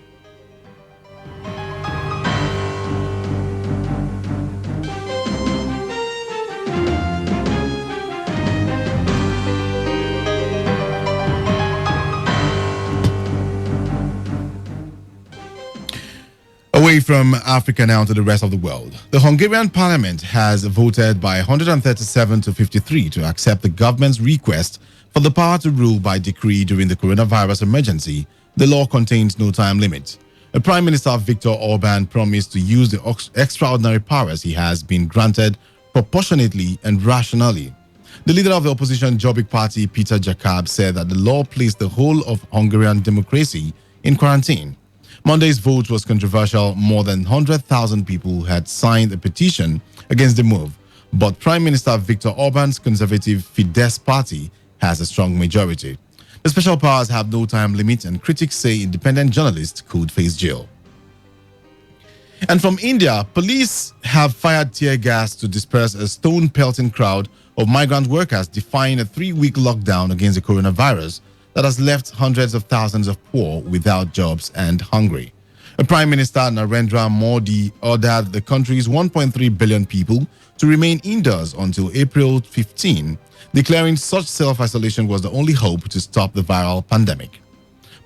Away from Africa now to the rest of the world. The Hungarian parliament has voted by 137 to 53 to accept the government's request for the power to rule by decree during the coronavirus emergency. The law contains no time limit. The Prime Minister Viktor Orban promised to use the extraordinary powers he has been granted proportionately and rationally. The leader of the opposition Jobbik Party, Peter Jakab, said that the law placed the whole of Hungarian democracy in quarantine. Monday's vote was controversial. More than 100,000 people had signed a petition against the move, but Prime Minister Viktor Orban's conservative Fidesz party has a strong majority. The special powers have no time limit, and critics say independent journalists could face jail. And from India, police have fired tear gas to disperse a stone-pelting crowd of migrant workers defying a 3-week lockdown against the coronavirus that has left hundreds of thousands of poor without jobs and hungry. Prime Minister Narendra Modi ordered the country's 1.3 billion people to remain indoors until April 15, declaring such self-isolation was the only hope to stop the viral pandemic.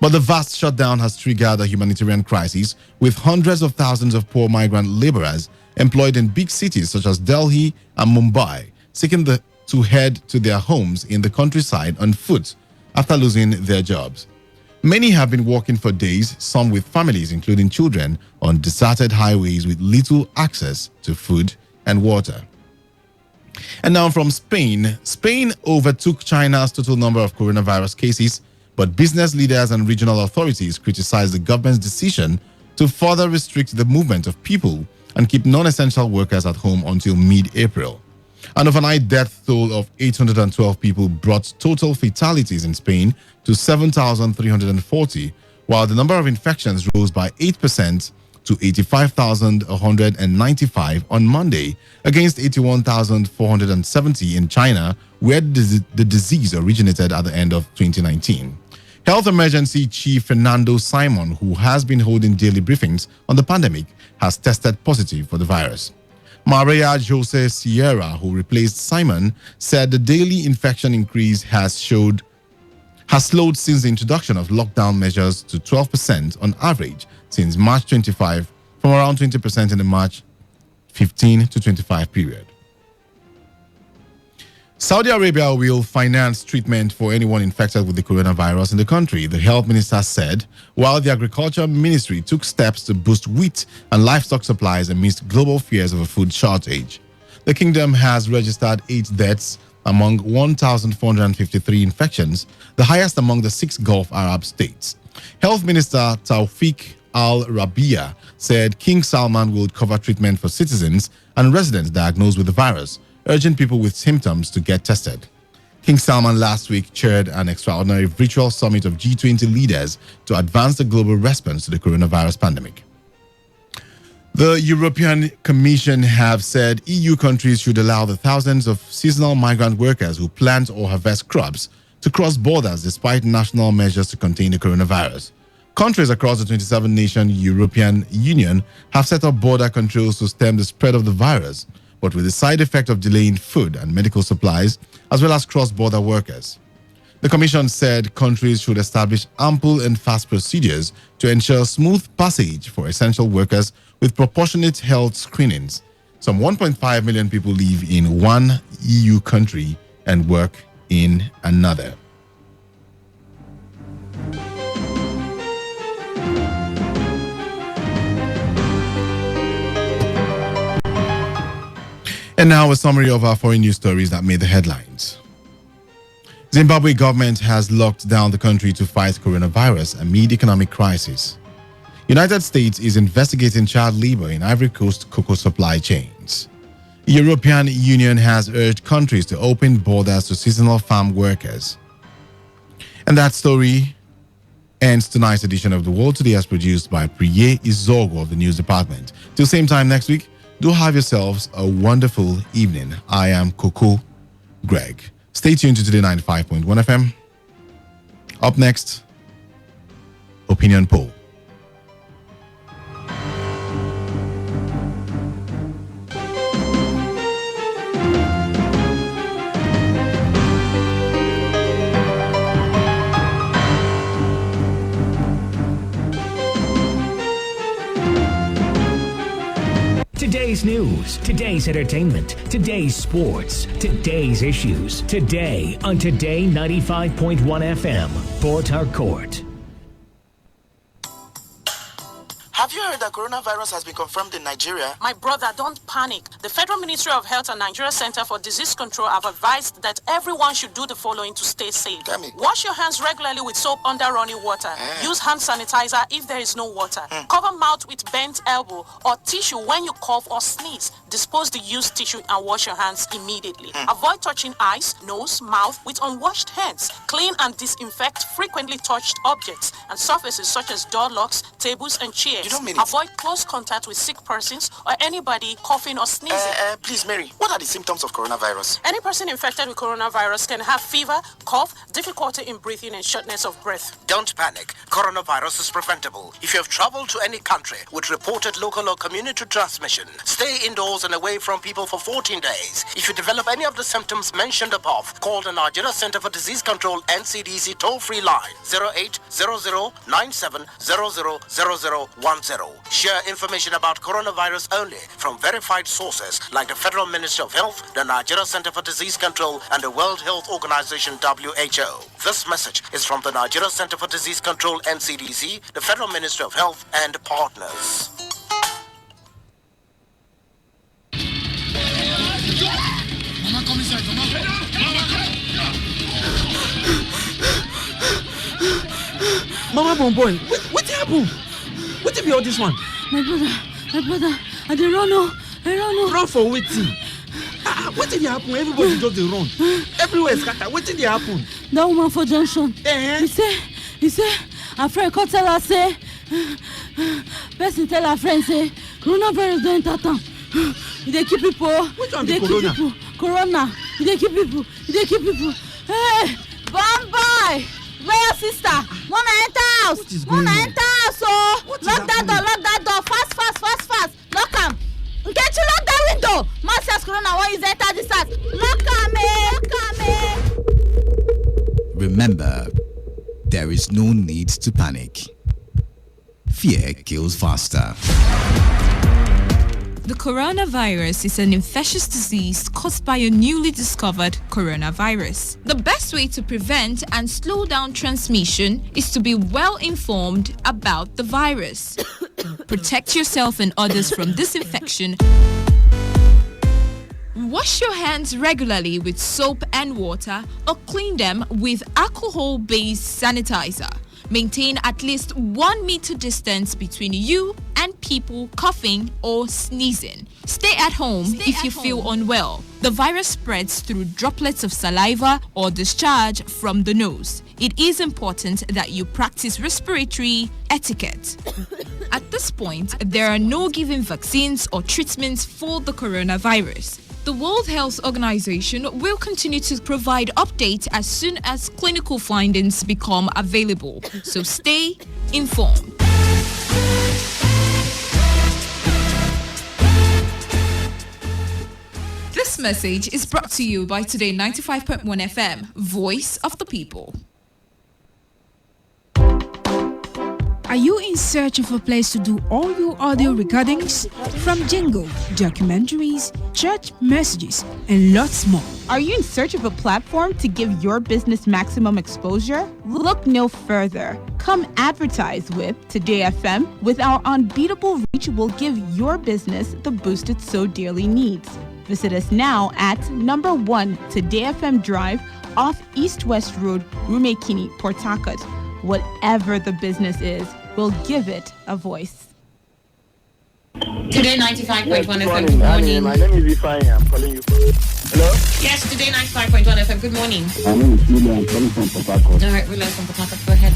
But the vast shutdown has triggered a humanitarian crisis, with hundreds of thousands of poor migrant laborers employed in big cities such as Delhi and Mumbai, seeking to head to their homes in the countryside on foot after losing their jobs. Many have been walking for days, some with families, including children, on deserted highways with little access to food and water. And now from Spain. Spain overtook China's total number of coronavirus cases, but business leaders and regional authorities criticized the government's decision to further restrict the movement of people and keep non-essential workers at home until mid-April. An overnight death toll of 812 people brought total fatalities in Spain to 7,340, while the number of infections rose by 8% to 85,195 on Monday, against 81,470 in China, where the disease originated at the end of 2019. Health Emergency Chief Fernando Simon, who has been holding daily briefings on the pandemic, has tested positive for the virus. Maria Jose Sierra, who replaced Simon, said the daily infection increase has slowed since the introduction of lockdown measures to 12% on average since March 25, from around 20% in the March 15 to 25 period. Saudi Arabia will finance treatment for anyone infected with the coronavirus in the country, the health minister said, while the agriculture ministry took steps to boost wheat and livestock supplies amidst global fears of a food shortage. The kingdom has registered 8 deaths among 1,453 infections, the highest among the 6 Gulf Arab states. Health Minister Taufik Al-Rabia said King Salman will cover treatment for citizens and residents diagnosed with the virus, urging people with symptoms to get tested. King Salman last week chaired an extraordinary virtual summit of G20 leaders to advance the global response to the coronavirus pandemic. The European Commission have said EU countries should allow the thousands of seasonal migrant workers who plant or harvest crops to cross borders despite national measures to contain the coronavirus. Countries across the 27-nation European Union have set up border controls to stem the spread of the virus, but with the side effect of delaying food and medical supplies, as well as cross-border workers. The Commission said countries should establish ample and fast procedures to ensure smooth passage for essential workers with proportionate health screenings. Some 1.5 million people live in one EU country and work in another. And now a summary of our foreign news stories that made the headlines. Zimbabwe government has locked down the country to fight coronavirus amid economic crisis. United States is investigating child labor in Ivory Coast cocoa supply chains. European Union has urged countries to open borders to seasonal farm workers. And that story ends tonight's edition of The World Today as produced by Priye Izogo of the News Department. Till same time next week, do have yourselves a wonderful evening. I am Coco Greg. Stay tuned to Today 95.1 FM. Up next, Opinion Poll. Today's news, today's entertainment, today's sports, today's issues. Today on Today 95.1 FM, Port Harcourt. Have you heard that coronavirus has been confirmed in Nigeria? My brother, don't panic. The Federal Ministry of Health and Nigeria Center for Disease Control have advised that everyone should do the following to stay safe. Wash your hands regularly with soap under running water. Use hand sanitizer if there is no water. Cover mouth with bent elbow or tissue when you cough or sneeze. Dispose the used tissue and wash your hands immediately. Avoid touching eyes, nose, mouth with unwashed hands. Clean and disinfect frequently touched objects and surfaces such as door locks, tables, and chairs. Avoid close contact with sick persons or anybody coughing or sneezing. Please, Mary, what are the symptoms of coronavirus? Any person infected with coronavirus can have fever, cough, difficulty in breathing, and shortness of breath. Don't panic. Coronavirus is preventable. If you have traveled to any country with reported local or community transmission, stay indoors and away from people for 14 days. If you develop any of the symptoms mentioned above, call the Nigeria Center for Disease Control NCDC toll-free line 0800-97000010. Share information about coronavirus only from verified sources like the Federal Ministry of Health, the Nigeria Center for Disease Control, and the World Health Organization WHO. This message is from the Nigeria Center for Disease Control NCDC, the Federal Ministry of Health, and partners. Mama, come inside, Mama Bonbon, what happened? What be all this one? My brother, I don't know. Run for waiting. What did happen? Everybody just dey run. Everywhere scatter. What did happen? That woman for junction. He say, her friend come tell her say, person tell her friend say coronavirus don't enter town. They keep people. Which one be corona? Corona. They keep people. Hey, Bombay! Where your sister? Wanna enter house? Wanna enter house? Oh, lock that door. Fast. Lock am. Get you lock that window. Master's corona. Why you enter this house? Lock am. Remember, there is no need to panic. Fear kills faster. The coronavirus is an infectious disease caused by a newly discovered coronavirus. The best way to prevent and slow down transmission is to be well informed about the virus. Protect yourself and others from this infection. Wash your hands regularly with soap and water or clean them with alcohol-based sanitizer. Maintain at least 1 meter distance between you and people coughing or sneezing. Stay at home if you feel unwell. The virus spreads through droplets of saliva or discharge from the nose. It is important that you practice respiratory etiquette. At this point, there are no given vaccines or treatments for the coronavirus. The World Health Organization will continue to provide updates as soon as clinical findings become available. So stay informed. This message is brought to you by Today95.1 FM, Voice of the People. Are you in search of a place to do all your audio recordings? From jingle, documentaries, church messages, and lots more. Are you in search of a platform to give your business maximum exposure? Look no further. Come advertise with Today FM. With our unbeatable reach, we'll give your business the boost it so dearly needs. Visit us now at number 1 Today FM Drive off East West Road, Rumekini, Port Harcourt. Whatever the business is, we'll give it a voice. Today 95.1 FM. Good morning. My name is Ifeanyi. I'm calling you from. Hello? Yes, Today 95.1 FM. Good morning. My name is William. I'm calling from Port Harcourt. All right, William from Port Harcourt. Go ahead.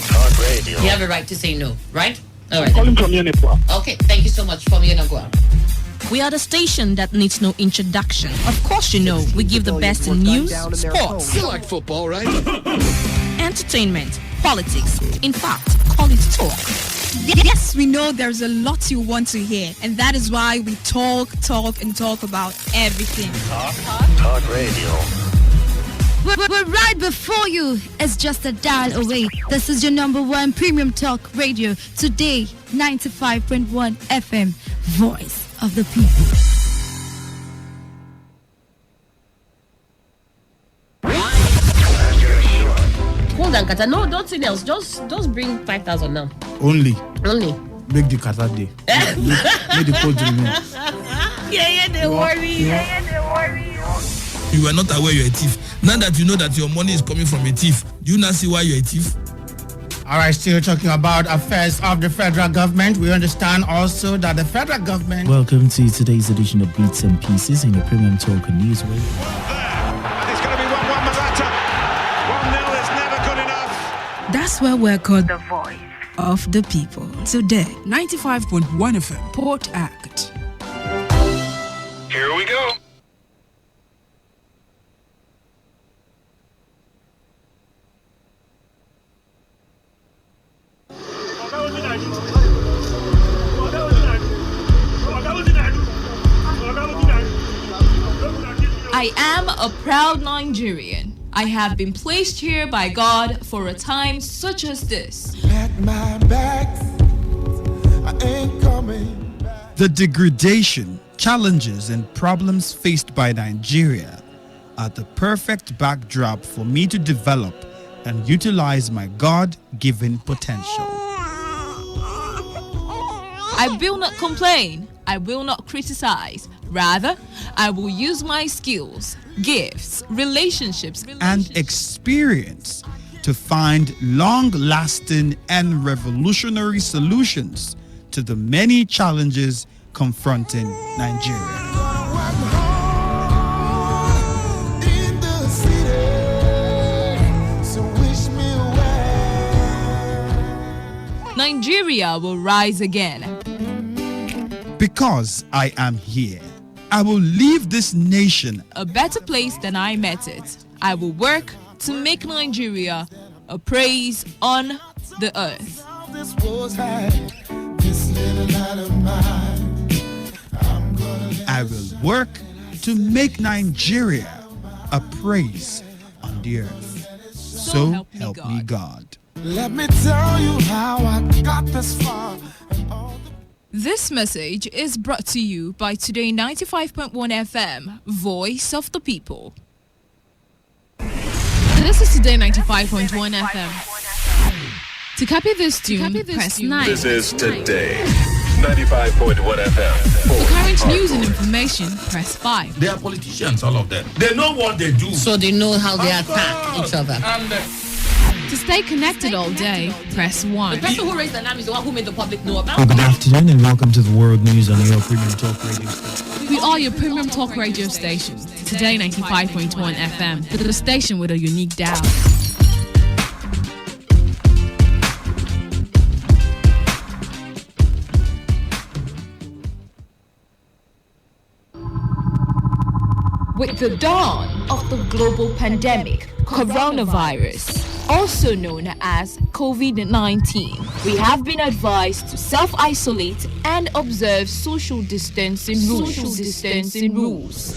Talk radio. You have a right to say no, right? All right. I'm calling from Unipua. Okay, thank you so much from Unipua. We are the station that needs no introduction. Of course, you know, we give the best in news, sports. You like football, right? Entertainment, politics. In fact, call it talk. Yes, we know there's a lot you want to hear, and that is why we talk about everything. Talk radio. We're right before you. It's just a dial away. This is your number one premium talk radio. Today, 95.1 FM, Voice of the People. Hold on, Kata. No, don't say else. Just bring 5,000 now. Only. Make the Kata day. Make the code remain. Yeah, they worry. You are not aware you're a thief. Now that you know that your money is coming from a thief, do you not see why you're a thief? All right, still talking about affairs of the federal government. We understand also that the federal government... Welcome to today's edition of Beats and Pieces in your premium talk and news radio. And it's going to be 1-1 Malata. 1-0 is never good enough. That's why we're called the Voice of the People. Today, 95.1 FM, Port Act. Here we go. I am a proud Nigerian. I have been placed here by God for a time such as this. At my back, I ain't coming back. The degradation, challenges, and problems faced by Nigeria are the perfect backdrop for me to develop and utilize my God-given potential. I will not complain. I will not criticize. Rather, I will use my skills, gifts, relationships, and experience to find long-lasting and revolutionary solutions to the many challenges confronting Nigeria. Nigeria will rise again. Because I am here, I will leave this nation a better place than I met it. I will work to make Nigeria a praise on the earth. I will work to make Nigeria a praise on the earth. So help me God. Let me tell you how I got this far. This message is brought to you by Today 95.1 FM, Voice of the People. This is Today 95.1 FM. To copy this tune, press 9. This is Today 95.1 FM. For current news and information, press 5. They are politicians, all of them. They know what they do. So they know how they attack each other. To stay connected all day, press 1. The person who raised the alarm is the one who made the public know about Well, good afternoon and welcome to the World News on your Premium Talk Radio station. We are your Premium Talk Radio station. Today 95.1 FM, the station with a unique dial. With the dawn of the global pandemic, coronavirus, also known as COVID-19, we have been advised to self-isolate and observe social distancing rules.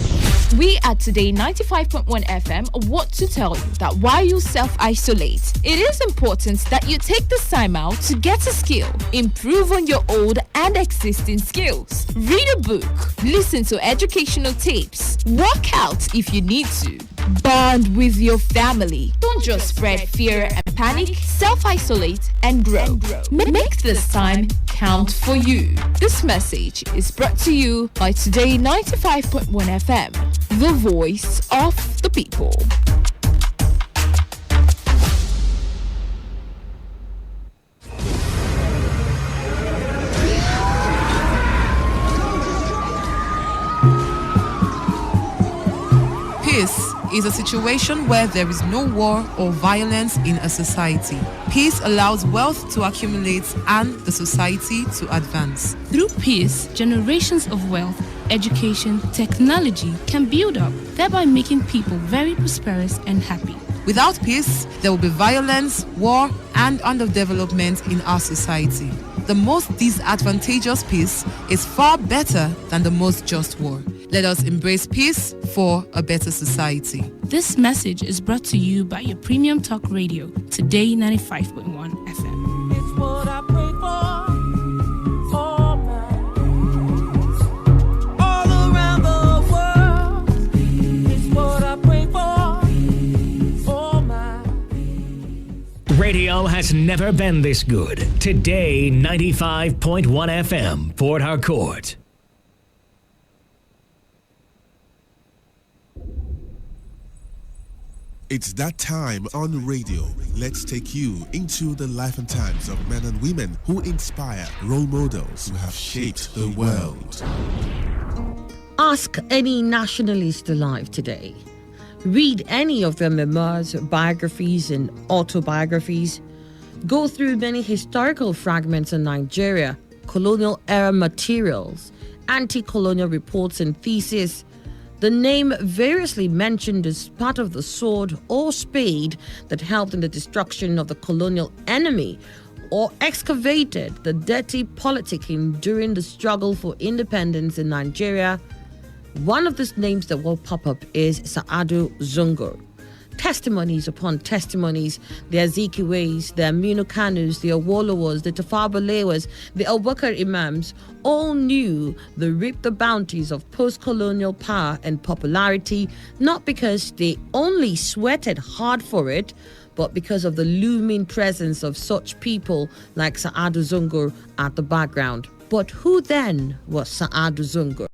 We at Today 95.1 FM want to tell you that while you self-isolate, it is important that you take this time out to get a skill, improve on your old and existing skills, read a book, listen to educational tapes, work out if you need to, bond with your family. Don't just spread fear and panic, self-isolate and grow. Make this time count for you. This message is brought to you by Today 95.1 FM, the voice of the people. Peace is a situation where there is no war or violence in a society. Peace allows wealth to accumulate and the society to advance. Through peace, generations of wealth, education, technology can build up, thereby making people very prosperous and happy. Without peace, there will be violence, war, and underdevelopment in our society. The most disadvantageous peace is far better than the most just war. Let us embrace peace for a better society. This message is brought to you by your Premium Talk Radio, Today 95.1 FM. It's what I pray for all around the world. It's what I pray for my. Radio has never been this good. Today 95.1 FM, Port Harcourt. It's that time on radio. Let's take you into the life and times of men and women who inspire, role models who have shaped the world. Ask any nationalist alive today. Read any of their memoirs, biographies, and autobiographies. Go through many historical fragments in Nigeria, colonial era materials, anti-colonial reports and theses. The name variously mentioned as part of the sword or spade that helped in the destruction of the colonial enemy, or excavated the dirty politicking during the struggle for independence in Nigeria. One of these names that will pop up is Sa'adu Zungur. Testimonies upon testimonies, the Azikiwes, the Aminu Kanus, the Awolowas, the Tafawa Balewas, the Abubakar Imams all knew reap the bounties of post-colonial power and popularity, not because they only sweated hard for it, but because of the looming presence of such people like Sa'adu Zungur at the background. But who then was Sa'adu Zungur?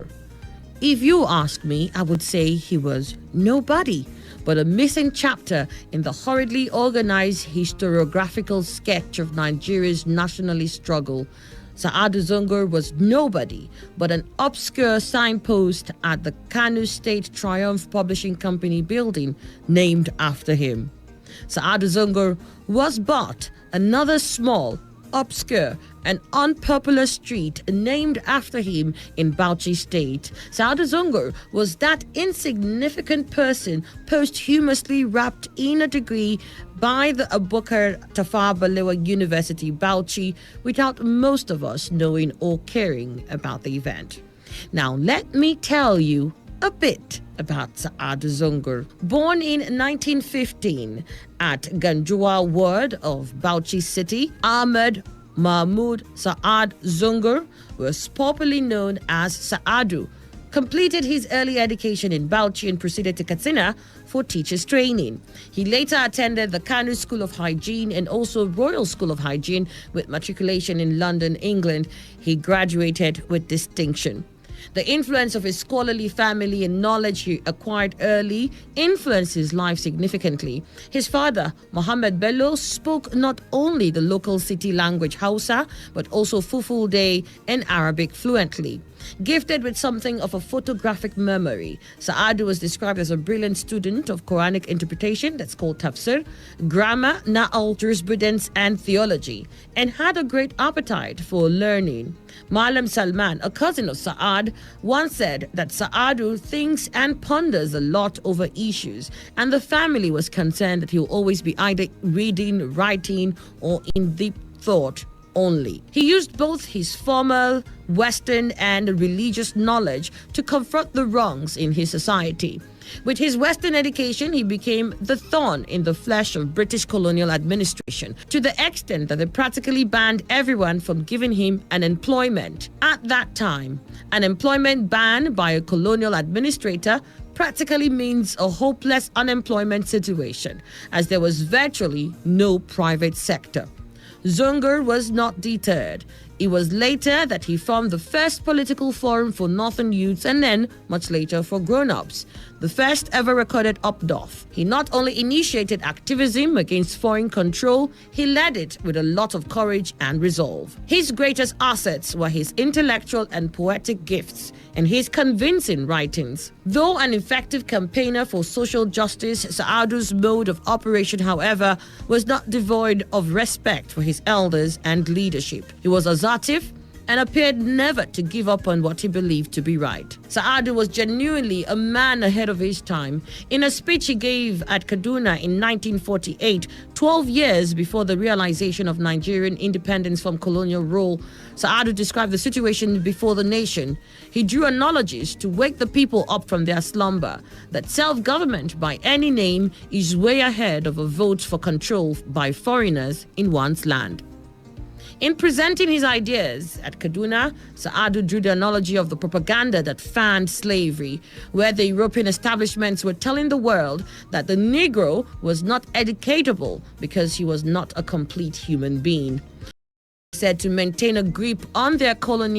If you ask me, I would say he was nobody, but a missing chapter in the hurriedly organized historiographical sketch of Nigeria's nationalist struggle. Sa'adu Zungur was nobody but an obscure signpost at the Kano State Triumph Publishing Company building named after him. Sa'adu Zungur was but another small, obscure, and unpopular street named after him in Bauchi State. Saadu Zungur was that insignificant person posthumously wrapped in a degree by the Abubakar Tafawa Balewa University, Bauchi, without most of us knowing or caring about the event. Now, let me tell you a bit about Saadu Zungur. Born in 1915 at Ganjua ward of Bauchi City, Ahmed Mahmud Saad Zungur was popularly known as Saadu. Completed his early education in Bauchi and proceeded to Katsina for teacher's training. He later attended the Kanu School of Hygiene and also Royal School of Hygiene with matriculation in London, England. He graduated with distinction. The influence of his scholarly family and knowledge he acquired early influenced his life significantly. His father, Mohammed Bello, spoke not only the local city language Hausa, but also Fulfulde and Arabic fluently. Gifted with something of a photographic memory, Saadu was described as a brilliant student of Quranic interpretation, that's called tafsir, grammar, na'al, jurisprudence, and theology, and had a great appetite for learning. Malam Salman, a cousin of Saad, once said that Saadu thinks and ponders a lot over issues, and the family was concerned that he will always be either reading, writing, or in deep thought only. He used both his formal, Western, and religious knowledge to confront the wrongs in his society. With his Western education, he became the thorn in the flesh of British colonial administration, to the extent that they practically banned everyone from giving him an employment. At that time, an employment ban by a colonial administrator practically means a hopeless unemployment situation, as there was virtually no private sector. Zungur was not deterred. It was later that he formed the first political forum for Northern youths and then, much later, for grown-ups, the first ever recorded UPDOF. He not only initiated activism against foreign control, he led it with a lot of courage and resolve. His greatest assets were his intellectual and poetic gifts and his convincing writings. Though an effective campaigner for social justice, Saadu's mode of operation, however, was not devoid of respect for his elders and leadership. He was assertive and appeared never to give up on what he believed to be right. Saadu was genuinely a man ahead of his time. In a speech he gave at Kaduna in 1948, 12 years before the realization of Nigerian independence from colonial rule, Saadu described the situation before the nation. He drew analogies to wake the people up from their slumber, that self-government by any name is way ahead of a vote for control by foreigners in one's land. In presenting his ideas at Kaduna, Saadu drew the analogy of the propaganda that fanned slavery, where the European establishments were telling the world that the Negro was not educatable because he was not a complete human being. He said to maintain a grip on their colony